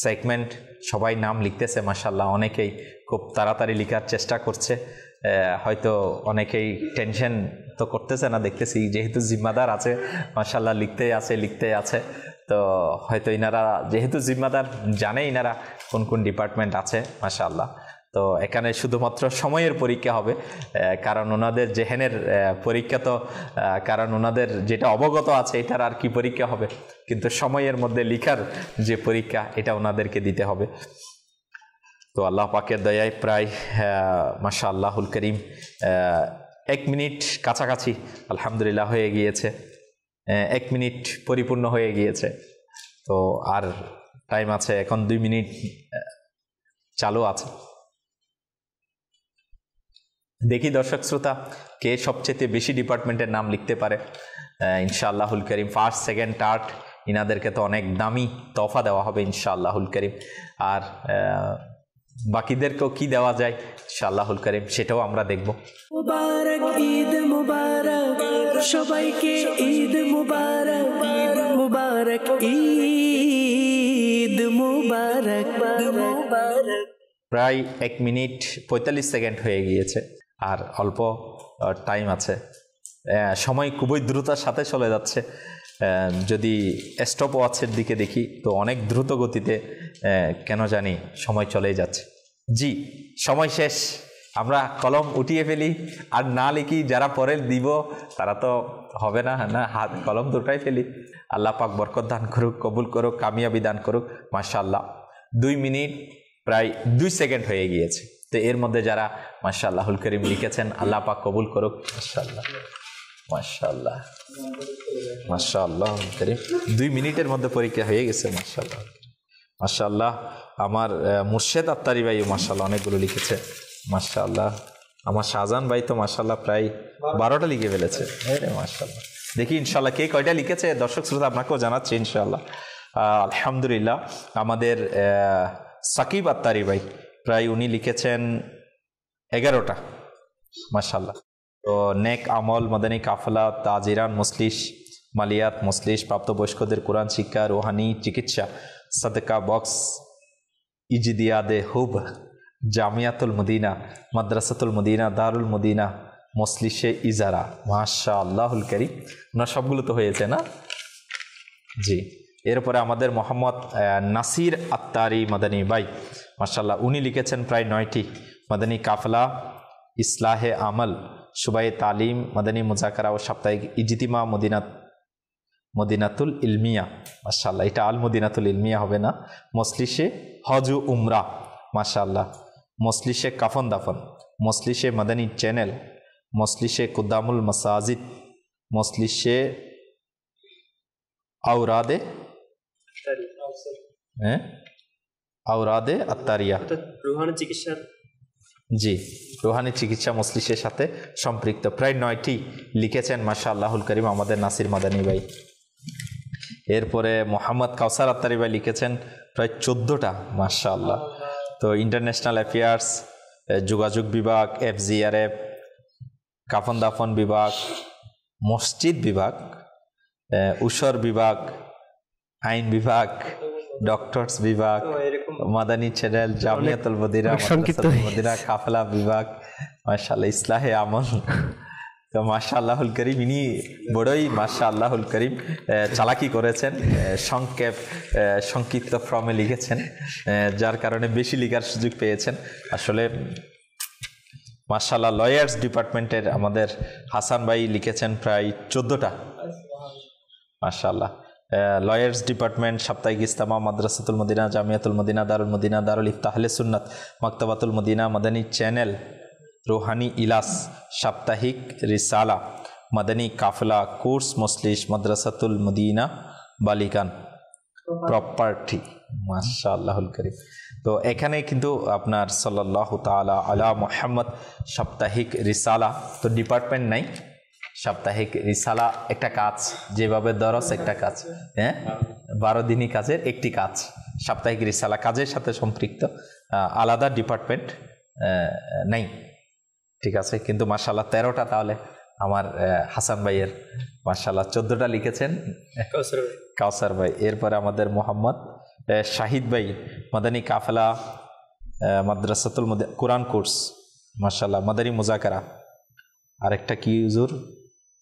সেগমেন্ট। সবাই নাম লিখতেছে মাশাআল্লাহ, অনেকেই খুব তাড়াতাড়ি লিখার চেষ্টা করছে, হয়তো অনেকেই টেনশন তো করতেছে না দেখতেছি, যেহেতু জিম্মাদার আছে মাশাআল্লাহ লিখতে আছে। তো হয়তো ইনারা যেহেতু জিম্মাদার জানে ইনারা কোন কোন ডিপার্টমেন্ট আছে মাশাআল্লাহ। তো এখানে শুধুমাত্র সময়ের পরীক্ষা হবে, কারণ ওনাদের জেহেনের পরীক্ষা, তো কারণ ওনাদের যেটা অবগত আছে এটার আর কি পরীক্ষা হবে, কিন্তু সময়ের মধ্যে লিখার যে পরীক্ষা এটা ওনাদেরকে দিতে হবে। তো আল্লাহ পাকের দয়ায় প্রায় মাশাআল্লাহুল করিম 1 মিনিট কাছাকাছি আলহামদুলিল্লাহ হয়ে গিয়েছে, 1 মিনিট পরিপূর্ণ হয়ে গিয়েছে। তো আর টাইম আছে, এখন 2 মিনিট চালু আছে। দেখি দর্শক শ্রোতা কে সবচেয়ে বেশি ডিপার্টমেন্টের নাম লিখতে পারে। ইনশাআল্লাহুল করিম ফার্স্ট সেকেন্ড থার্ড ইনাদেরকে তো অনেক দামি তোফা দেওয়া হবে ইনশাআল্লাহুল করিম। আর বাকিদেরকেও কি দেওয়া যায় ইনশাআল্লাহুল করিম সেটাও আমরা দেখব। মুবারক ঈদ মুবারক, সবাইকে ঈদ মুবারক, মুবারক ঈদ মুবারক মুবারক। প্রায় 1 মিনিট 45 সেকেন্ড হয়ে গিয়েছে, আর অল্প টাইম আছে। সময় খুবই দ্রুততার সাথে চলে যাচ্ছে। যদি স্টপ ওয়াচের দিকে দেখি তো অনেক দ্রুত গতিতে কেন জানি সময় চলেই যাচ্ছে। জি, সময় শেষ। আমরা কলম উঠিয়ে ফেলি আর না লিখি, যারা পরে দিব তারা তো হবে না, না হাত কলম দুটাই ফেলি। আল্লাহ পাক বরকত দান করুক, কবুল করুক, কামিয়াবি দান করুক। মাশাআল্লাহ 2 মিনিট প্রায় 2 সেকেন্ড হয়ে গিয়েছে। তো এর মধ্যে যারা মাশাআল্লাহুল করিম লিখেছেন আল্লাহ পাক কবুল করুক। মাশাআল্লাহ মাশাআল্লাহ মাশাআল্লাহ করিম 2 মিনিটের মধ্যে পরীক্ষা হয়ে গেছে। মাশাআল্লাহ মাশাআল্লাহ। আমার মুর্শেদ আত্তারি ভাই মাশাআল্লাহ অনেকগুলো লিখেছে। মাশাআল্লাহ। আমার শাহজাহান ভাই তো মাশাআল্লাহ প্রায় 12টা লিখে ফেলেছে। মাশাআল্লাহ। দেখি ইনশাআল্লাহ কে কয়টা লিখেছে দর্শক শ্রোতা আপনাকেও জানাচ্ছি ইনশাআল্লাহ। আলহামদুলিল্লাহ। আমাদের সাকিব আত্তারি ভাই প্রায় উনি লিখেছেন 11টা। মাশাআল্লাহ। তো নেক আমল, মাদানী কাফলা, তাজিরান মসলিশ, মালিয়াত মসলিশ, প্রাপ্তবয়স্কদের কোরআন শিক্ষা, রোহানি চিকিৎসা, সাদকা বক্স, ইজদিয়াদে হুব, জামিয়াতুল মদিনা, মাদ্রাসাতুল মদিনা, দারুল মদিনা, মসলিশে ইজারা। মাশাআল্লাহুল কারীম। ওনার সবগুলো তো হয়েছে না? জি। এরপরে আমাদের মোহাম্মদ নাসির আত্তারি মাদানী ভাই মাশাআল্লাহ উনি লিখেছেন প্রায় 9টি। মাদানী কাফলা, ইসলাহে আমল, সুবাই তালিম, মাদানী মুজাকারা ও সাপ্তাহিক ইজতিমা, মদিনাতুল ইলমিয়া। মাশাআল্লাহ, এটা আল মদিনাতুল ইলমিয়া হবে না। মসলিশে হজ ও উমরা। মাশাআল্লাহ। মসলিশে কাফন দাফন, মসলিশে মাদানী চ্যানেল, মসলিশে কুদ্দামুল মাসাজিদ, মসলিশে আওরাদে আওরাদে আত্তারিয়া, রুহানি চিকিৎসা। জি, রুহানি চিকিৎসা মসলিশের সাথে সম্পৃক্ত। প্রায় 9টি লিখেছেন মাশাআল্লাহুল করিম আমাদের নাসির মাদানী ভাই। এরপরে মোহাম্মদ কাউসার আত্তারি ভাই লিখেছেন প্রায় 14টা। মাশাআল্লাহ। তো ইন্টারন্যাশনাল অ্যাফেয়ার্স, যোগাযোগ বিভাগ, FGRF, কাফন দাফন বিভাগ, মসজিদ বিভাগ, উসর বিভাগ, আইন বিভাগ, ডক্টরস বিভাগ, মাদানী চ্যানেল, জামিয়াতুল মদিনা, মদিনা কাফলা বিভাগ। মাশাআল্লাহ। ইসলাহে আমল। তো মাশাআল্লাহুল করিম ইনি বড়ই মাশাআল্লাহুল করিম চালাকি করেছেন, সংক্ষিপ্ত ফর্মে লিখেছেন, যার কারণে বেশি লেখার সুযোগ পেয়েছেন। আসলে মাশাআল্লাহ। লয়ার্স ডিপার্টমেন্টের আমাদের হাসান ভাই লিখেছেন প্রায় 14টা। মাশাআল্লাহ। লয়ার্স ডিপার্টমেন্ট, সাপ্তাহিক ইস্তামা, মাদ্রাসাতুল মদিনা, জামিয়াতুল মদিনা, দারুল মদিনা, দারুল ইফতাহ আহলে সুন্নাত, মাকতাবাতুল মদিনা, মাদানী চ্যানেল, রোহানি ইলাস, সাপ্তাহিক রিসালা, মাদানী কাফলা, কোর্স মসলিশ, মাদ্রাসাতুল মদিনা, বালিকান, প্রপার্টি। মাশাআল্লাহুল করিম। তো এখানে কিন্তু আপনার সাল্লাল্লাহু তাআলা আলা মুহাম্মদ সাপ্তাহিক রিসালা, তো ডিপার্টমেন্ট নাই। সাপ্তাহিক রিসালা একটা কাজ, যেভাবে দরস একটা কাজ, 12 দিনই কাজের একটি কাজ। সাপ্তাহিক রিসালা কাজের সাথে সম্পৃক্ত, আলাদা ডিপার্টমেন্ট নাই। ঠিক আছে, কিন্তু মাশাআল্লাহ 13টা তাহলে আমার হাসান ভাইয়ের। মাশাআল্লাহ 14টা লিখেছেন কাউসার ভাই। এরপরে আমাদের মোহাম্মদ শাহিদ ভাই, মাদানী কাফলা, মাদ্রাসাতুল কোরআন কোর্স। মাশাআল্লাহ। মাদানী মুজাকারা। আরেকটা কি হুজুর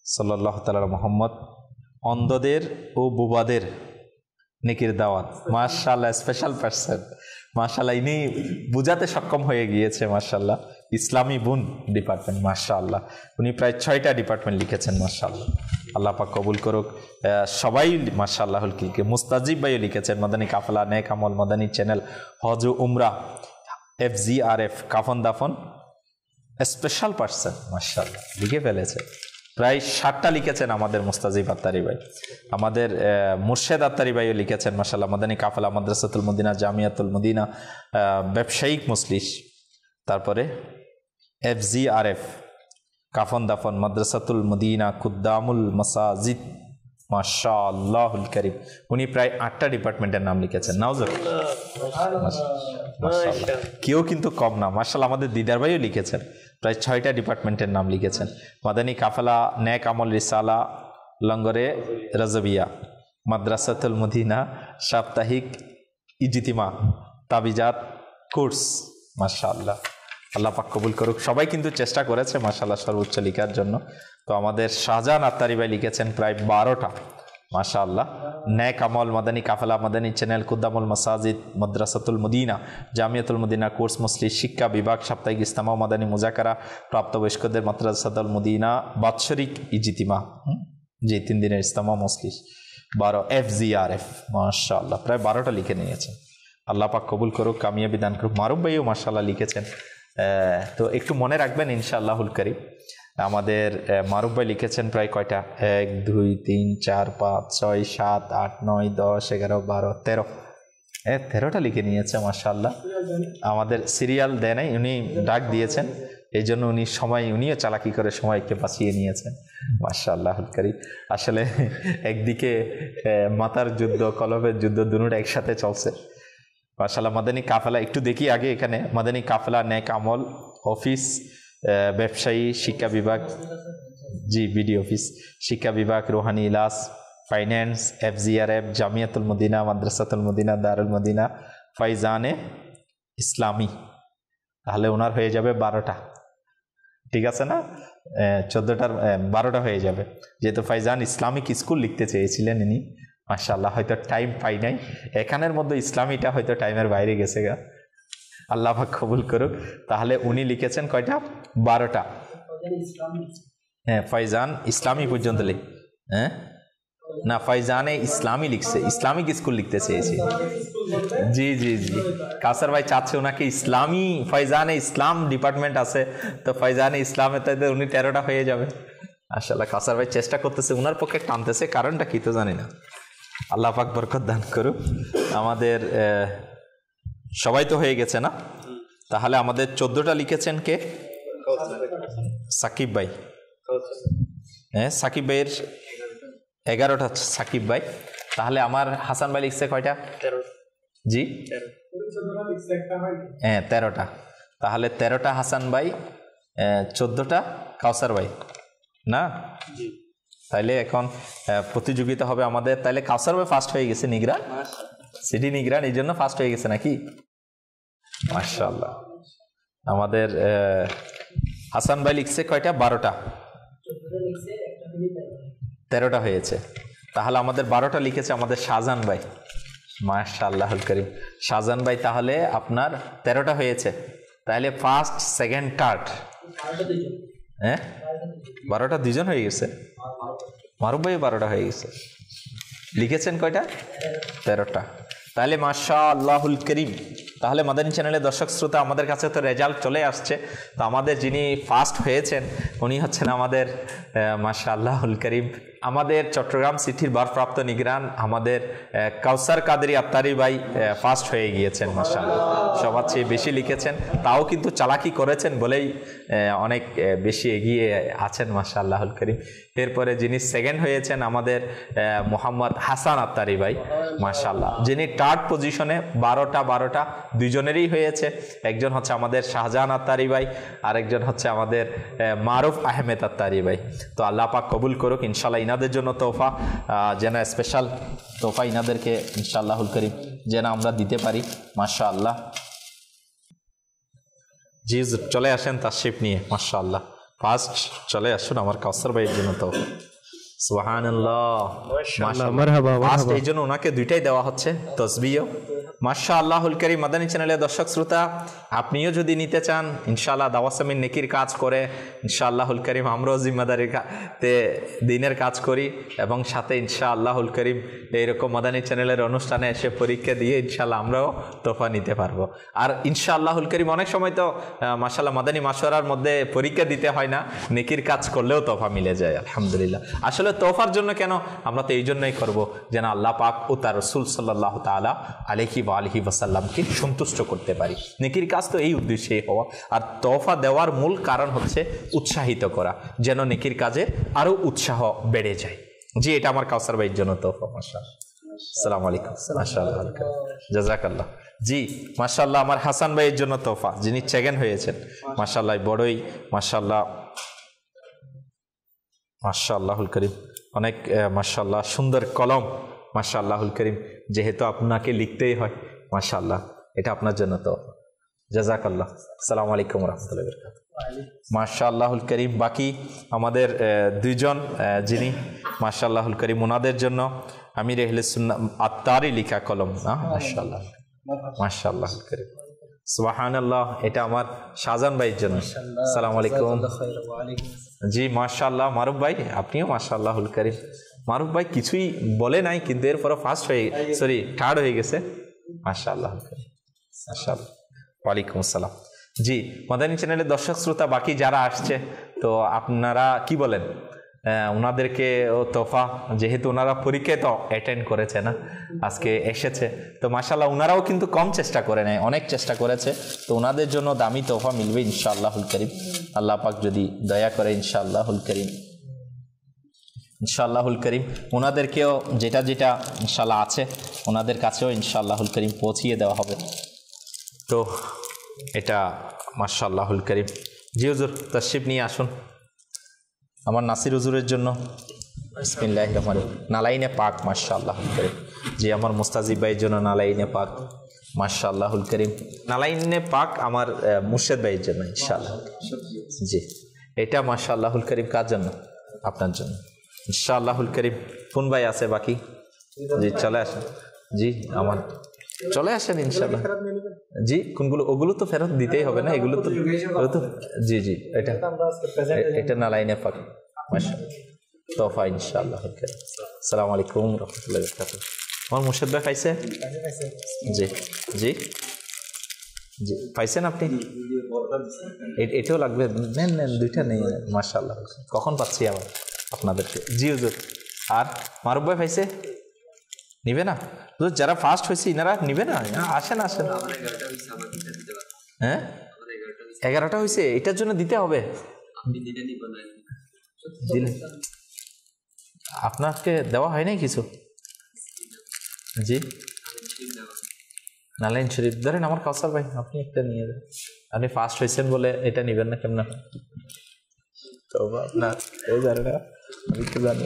সাল্লাল্লাহু তাআলা মুহাম্মদ, অন্ধদের ও বুবাদের নেকির দাওয়াত। মাশাআল্লাহ। Special person. মাশাআল্লাহ। ইনি বুঝাতে সক্ষম হয়ে গিয়েছে। মাশাআল্লাহ। ইসলামী বুন ডিপার্টমেন্ট। মাশাআল্লাহ। উনি প্রায় 6টা ডিপার্টমেন্ট লিখেছেন। মাশাআল্লাহ। আল্লাহ পাক কবুল করুক সবাই। মাশাআল্লাহুল কিকে মুস্তাজিব ভাইও লিখেছেন মাদানী কাফলা, নেক আমল, মাদানী চ্যানেল, হজ ও উমরা, FGRF, কাফন দাফন, স্পেশাল পার্সন। মাশাআল্লাহ লিখে ফেলেছে। প্রায় 7টা লিখেছেন আমাদের মুস্তাজিব আত্তারি ভাই। আমাদের মুর্শেদ আত্তারি ভাইও লিখেছেন মাশাআল্লাহ, মাদানী কাফলা, মাদ্রাসাতুল মদিনা, জামিয়াতুল মদিনা, ব্যবসায়িক মসলিশ, তারপরে FGRF কাফন দাফন মাদ্রাসাতুল মদিনা কুদ্দামুল মাসাজিদ মাশাআল্লাহুল কারীম। উনি প্রায় 8টা ডিপার্টমেন্টের নাম লিখেছেন। মাশাআল্লাহ, কেউ কিন্তু কম না। মাশাআল্লাহ, আমাদের দিদার ভাইও লিখেছেন, প্রায় 6টা ডিপার্টমেন্টের নাম লিখেছেন। মাদানী কাফেলা, নেক আমল রিসালা, লঙ্গরে রাজবিয়া, মাদ্রাসাতুল মদিনা, সাপ্তাহিক ইজতিমা, তাবিজাত কোর্স। মাশাআল্লাহ, আল্লাহ পাক কবুল করুক। সবাই কিন্তু চেষ্টা করেছে মাশাআল্লাহ সর্বোচ্চ লেখার জন্য। তো আমাদের শাহজাহান আত্তারি ভাই লিখেছেন প্রায় 12টা। মাশাআল্লাহ, নেক আমল, মাদানী কাফেলা, মাদানী চ্যানেল, কুদ্দামুল মাসাজিদ, মাদ্রাসাতুল মদিনা, জামিয়াতুল মদিনা কোর্স মজলিস, শিক্ষা বিভাগ, সাপ্তাহিক ইজতিমা, মাদানী মুজাকারা, প্রাপ্তবয়স্কদের মাদ্রাসাতুল মদিনা, বাৎসরিক ইজতিমা, যে 3 দিনের ইজতিমা মজলিস, 12 FGRF। মাশাআল্লাহ, প্রায় 12টা লিখে নিয়েছেন। আল্লাহ পাক কবুল করুক, কামিয়াবি দান করুক। মারুফ ভাইও মাশাআল্লাহ লিখেছেন। তো একটু মনে রাখবেন ইনশাআল্লাহুল কারীম। আমাদের মারুফ ভাই লিখেছেন প্রায় কয়টা? 1 2 3 4 5 6 7 8 9 10 11 12 13, 13টা লিখে নিয়েছে মাশাআল্লাহ। আমাদের সিরিয়াল দেয় নাই, উনি ডাক দিয়েছেন, এই জন্য উনিও চালাকি করে সময়কে বাঁচিয়ে নিয়েছেন। মাশাআল্লাহুল কারীম। আসলে একদিকে মাথার যুদ্ধ, কলমের যুদ্ধ, দুটোটা একসাথে চলছে। মাশাআল্লাহ, মাদানী কাফেলা একটু দেখি আগে। এখানে মাদানী কাফেলা, নেক আমল অফিস, ব্যবসায়ী, শিক্ষা বিভাগ, জি বিডি অফিস, শিক্ষা বিভাগ, রোহানি ইলাস, ফাইন্যান্স, FGRF, জামিয়াতুল মদিনা, মাদ্রাসাতুল মদিনা, দারুল মদিনা, ফাইজানে ইসলামী। তাহলে ওনার হয়ে যাবে 12টা, ঠিক আছে না? 14টার 12টা হয়ে যাবে, যেহেতু ফাইজান ইসলামিক স্কুল লিখতে চেয়েছিলেন ইনি। মাশাআল্লাহ, হয়তো টাইম পাই নাই, এখানের মধ্যে ইসলামীটা হয়তো টাইমের বাইরে গেছে গা। আল্লাহ পাক কবুল করুক। তাহলে উনি লিখেছেন কয়টা? 12টা। হ্যাঁ, ফাইজান ইসলামী পর্যন্ত না, ফাইজানে ইসলামী লিখছে, ইসলামিক স্কুল লিখতে চেয়েছি। জি জি জি, কাসার ভাই চাচ্ছে ওনাকে ইসলামী, ফাইজানে ইসলাম ডিপার্টমেন্ট আছে, তো ফাইজানে ইসলামে তাই উনি 13টা হয়ে যাবে। মাশাআল্লাহ, কাসার ভাই চেষ্টা করতেছে, ওনার পক্ষে টানতেছে, কারণটা কি তো জানি না। আল্লাহ পাক বরকত দান করুক। আমাদের সবাই তো হয়ে গেছে না? তাহলে আমাদের 14টা লিখেছেন কে? সাকিব ভাই। হ্যাঁ, সাকিব ভাইয়ের 11টা সাকিব ভাই। তাহলে আমার হাসান ভাই লিখছে কয়টা? 13। জি, হ্যাঁ 13টা। তাহলে 13টা হাসান ভাই, 14টা কাউসার ভাই না? তাইলে এখন প্রতিযোগিতা হবে আমাদের। তাইলে কাউসার ভাই ফার্স্ট হয়ে গেছে, নিগরান, সিটি নিগরান, এই জন্য ফার্স্ট হয়ে গেছে নাকি? মাশাআল্লাহ। আমাদের হাসান ভাই লিখছে কয়টা? 12টা। 13টা হয়েছে। তাহলে আমাদের 12টা লিখেছে আমাদের শাহজাহান ভাই। মাশাআল্লাহুল কারীম। শাহজাহান ভাই তাহলে আপনার 13টা হয়েছে। তাহলে ফার্স্ট, সেকেন্ড, থার্ড, হ্যাঁ 12টা 2জন হয়ে গেছে। মারুফ ভাই 12টা হয়ে গেছে। লিখেছেন কয়টা? 13টা। তাহলে মাশাআল্লাহুল কারীম। তাহলে মাদানী চ্যানেলের দর্শক শ্রোতা, আমাদের কাছে তো রেজাল্ট চলে আসছে। তো আমাদের যিনি ফার্স্ট হয়েছেন উনি হচ্ছেন আমাদের মাশাআল্লাহুল কারীম আমাদের চট্টগ্রাম সিটির ভারপ্রাপ্ত নিগরান আমাদের কাউসার কাদেরী আত্তারি ভাই ফার্স্ট হয়ে গিয়েছেন। মাশাআল্লাহ, সবার চেয়ে বেশি লিখেছেন, তাও কিন্তু চালাকি করেছেন বলেই অনেক বেশি এগিয়ে আছেন। মাশাআল্লাহুল কারীম। এরপরে যিনি সেকেন্ড হয়েছেন আমাদের মোহাম্মদ হাসান আত্তারি ভাই, মাশাআল্লাহ, যিনি থার্ড পজিশনে 12টা 2জনেরই হয়েছে। একজন হচ্ছে আমাদের শাহজাহান আত্তারি ভাই, আরেকজন হচ্ছে আমাদের মারুফ আহমেদ আত্তারি ভাই। তো আল্লাহ পাক কবুল করুক ইনশাআল্লাহ। ইনাদের জন্য তোফা, যেন স্পেশাল তোফা ইনাদেরকে ইনশাআল্লাহুল কারীম যেন আমরা দিতে পারি। মাশাআল্লাহ। জি চলে আসেন তাশরিফ নিয়ে। মাশাআল্লাহ, ফার্স্ট চলে আসুন আমার কাউসার ভাইয়ের জন্য তোফা। সুবহানাল্লাহ, মাশাআল্লাহ। ফার্স্ট এই জন্য ওনাকে 2টাই দেওয়া হচ্ছে, তসবিহ। মাশাআল্লাহুল কারীম। মাদানী চ্যানেলের দর্শক শ্রোতা, আপনিও যদি নিতে চান ইনশাআল্লাহ দাওয়াসামিন নেকির কাজ করে ইনশাআল্লাহুল কারীম আমরাও জিম্মাদারিতে দিনের কাজ করি এবং সাথে ইনশাআল্লাহুল কারীম এইরকম মাদানী চ্যানেলের অনুষ্ঠানে এসে পরীক্ষা দিয়ে ইনশাআল্লাহ আমরাও তোফা নিতে পারবো। আর ইনশাআল্লাহুল কারীম অনেক সময় তো মাশাআল্লাহ মাদানী মাশওয়ারার মধ্যে পরীক্ষা দিতে হয় না, নেকির কাজ করলেও তোফা মিলে যায় আলহামদুলিল্লাহ। আসলে তোফার জন্য কেন, আমরা তো এই জন্যই করবো যেন আল্লাহ পাক ও তার রাসূল সাল্লাল্লাহু তাআলা আলাইহি আলিহি ওয়াসাল্লামকে সন্তুষ্ট করতে পারি। নেকির কাজ তো এই উদ্দেশ্যেই হওয়া, আর তোহফা দেওয়ার মূল কারণ হচ্ছে উৎসাহিত করা, যেন নেকির কাজে আরও উৎসাহ বেড়ে যায়। জি, এটা আমার কাউসার ভাইয়ের জন্য তোহফা। মাশাআল্লাহ, আসসালামু আলাইকুম, মাশাআল্লাহ, জাযাকাল্লাহ। জি মাশাআল্লাহ, আমার হাসান ভাইয়ের জন্য তোহফা, যিনি সেকেন্ড হয়েছেন। মাশাআল্লাহ, বড়ই মাশাআল্লাহ, মাশাআল্লাহুল করিম, অনেক মাশাআল্লাহ সুন্দর কলম, মাশাআল্লাহুল করিম, যেহেতু আপনাকে লিখতেই হয়। মাশাআল্লাহ, এটা আপনার জন্য তো জাযাকাল্লাহ। আসসালামু আলাইকুম ওয়া রাহমাতুল্লাহি ওয়া বারাকাতুহু। মাশাআল্লাহুল করিম, বাকি আমাদের দুইজন যিনি মাশাআল্লাহুল করিম, ওনাদের জন্য আমির আহলে সুন্নাহ আত্তারি লিখা কলম না, মাশাআল্লাহ মাশাআল্লাহুল করিম, সুবহানাল্লাহ। এটা আমার শাহজাহান ভাইয়ের জন্য। আসসালামু আলাইকুম। জি মাশাআল্লাহ, মারুফ ভাই আপনিও মাশাআল্লাহুল করিম। মারুফ ভাই কিছুই বলে নাই, কিন্তু এরপরও থার্ড হয়ে গেছে। মাশাআল্লাহ, মাশাআল্লাহ। ওয়ালাইকুম আসসালাম। জি, মাদানী চ্যানেলের দর্শক শ্রোতা বাকি যারা আসছে, তো আপনারা কি বলেন ওনাদেরকে তোহফা, যেহেতু ওনারা পরীক্ষায় তো অ্যাটেন্ড করেছে না, আজকে এসেছে, তো মাশাআল্লাহ ওনারাও কিন্তু কম চেষ্টা করে নেয়, অনেক চেষ্টা করেছে, তো ওনাদের জন্য দামি তোহফা মিলবে ইনশাআল্লাহুল করিম, আল্লাহ পাক যদি দয়া করে ইনশাআল্লাহুল করিম, ইনশাআল্লাহুল করিম। ওনাদেরকেও যেটা যেটা ইনশাআল্লাহ আছে ওনাদের কাছেও ইনশাআল্লাহুল করিম পৌঁছিয়ে দেওয়া হবে। তো এটা মাশাআল্লাহুল করিম। জি হুজুর, তাশরিফ নিয়ে আসুন আমার নাসির হুজুরের জন্য। বিসমিল্লাহির রহমানির রহিম, নালাইনে পাক, মাশাআল্লাহুল করিম। জি, আমার মুস্তাজিব ভাইয়ের জন্য নালাইনে পাক, মাশাআল্লাহুল করিম। নালাইনে পাক আমার মুর্শেদ ভাইয়ের জন্য ইনশাআল্লাহ। জি, এটা মাশাআল্লাহুল করিম কার জন্য? আপনার জন্য ইনশাআল্লাহুল করিম। কোন ভাই আছে বাকি? জি চলে আসেন। জি আমার চলে আসেন ইনশাআল্লাহ। জি কোনগুলো? ওগুলো তো ফেরত দিতেই হবে না, এগুলো তো জি জি, এটা নালাইনে পাক মাশাআল্লাহ তোহফা ইনশাআল্লাহ। আসসালামু আলাইকুম রাহমাতুল্লাহি ওয়া বারাকাতুহু। আমার মুর্শিদ ভাই পাইছে? জি জি জি, পাইছেন আপনি? এটাও লাগবে? নেন নেন, দুইটা নেই, মাশাআল্লাহ। কখন পাচ্ছি আবার আপনাদেরকে? জি হুজুর। আর মারুফ ভাই পাইছে? নিবে না? যারা ফার্স্ট হয়েছে ইনারা নিবে না? আসেন আসেন। হ্যাঁ 11টা হয়েছে, এটার জন্য দিতে হবে। দিলে আপনাকে দেওয়া হয় নাই কিছু? জি, নালাইন শরীফ ধরেন আমার কাউসার ভাই, আপনি একটা নিয়ে যান। আপনি ফার্স্ট হয়েছেন বলে এটা নিবেন না কেমন? তো আপনার ও জানে না, আমি তো জানি।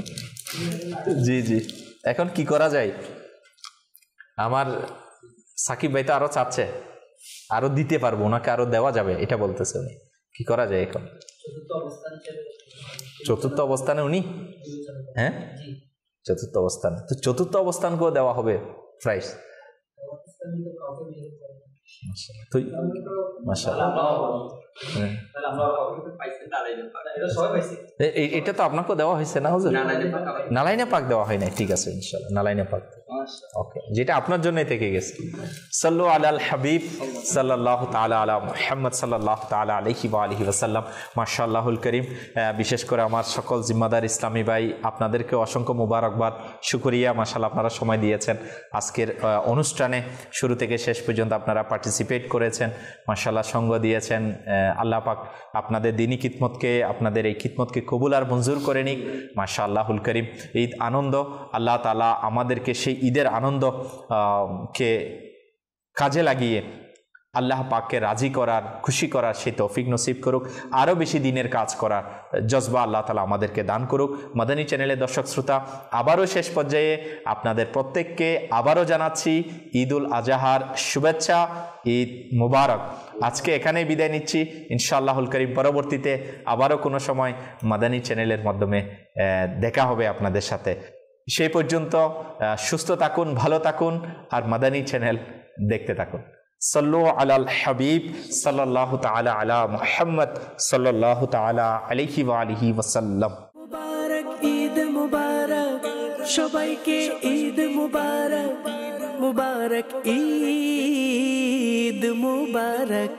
জি জি, এখন কি করা যায়? আমার সাকিব ভাই তো আরো চাচ্ছে, আরো দিতে পারবো, ওনাকে আরো দেওয়া যাবে এটা বলতেছে উনি। কি করা যায় এখন? চতুর্থ অবস্থানে উনি? হ্যাঁ চতুর্থ অবস্থানে, তো চতুর্থ অবস্থানকেও দেওয়া হবে প্রাইস। এটা তো আপনাকেও দেওয়া হয়েছে না হুজুর? নালাইনে পাক দেওয়া হয় না, ঠিক আছে ইনশাআল্লাহ নালাইনে পাক। ওকে, যেটা আপনার জন্যই থেকে গেছে। সাল্লু আলাল হাবিব সাল্লাল্লাহু তাআলা আলা মুহাম্মদ সাল্লাল্লাহু তাআলা আলাইহি ওয়া আলিহি ওয়াসাল্লাম। মাশাআল্লাহুল করিম। বিশেষ করে আমার সকল জিম্মাদার ইসলামী ভাই, আপনাদেরকে অসংখ্য মুবারকবাদ, শুকরিয়া। মাশাআল্লাহ আপনারা সময় দিয়েছেন আজকের অনুষ্ঠানে, শুরু থেকে শেষ পর্যন্ত আপনারা পার্টিসিপেট করেছেন, মাশাআল্লাহ সঙ্গ দিয়েছেন। আল্লাহ পাক আপনাদের দিনী খিদমতকে, আপনাদের এই খিদমতকে কবুল আর মঞ্জুর করে নিক। মাশাআল্লাহুল করিম। ঈদ আনন্দ, আল্লাহ তাআলা আমাদেরকে সেই ঈদের আনন্দ কে কাজে লাগিয়ে আল্লাহ পাককে রাজি করার, খুশি করার সেই তৌফিক নসিব করুক। আরও বেশি দিনের কাজ করার জজবা আল্লাহ তাআলা আমাদেরকে দান করুক। মাদানী চ্যানেলের দর্শক শ্রোতা, আবারও শেষ পর্যায়ে আপনাদের প্রত্যেককে আবারও জানাচ্ছি ঈদুল আজহার শুভেচ্ছা, ঈদ মুবারক। আজকে এখানেই বিদায় নিচ্ছি ইনশাআল্লাহুল করিম। পরবর্তীতে আবারও কোনো সময় মাদানী চ্যানেলের মাধ্যমে দেখা হবে আপনাদের সাথে। সেই পর্যন্ত সুস্থ থাকুন, ভালো থাকুন, আর মাদানী চ্যানেল দেখতে থাকুন। সাল্লু আলাল হাবিব সাল্লাল্লাহু তাআলা আলা মুহাম্মদ সাল্লাল্লাহু তাআলা আলাইহি ওয়া আলিহি ওয়াসাল্লাম। মুবারক ঈদ মুবারক, সবাইকে ঈদ মুবারক, মুবারক ঈদ মুবারক।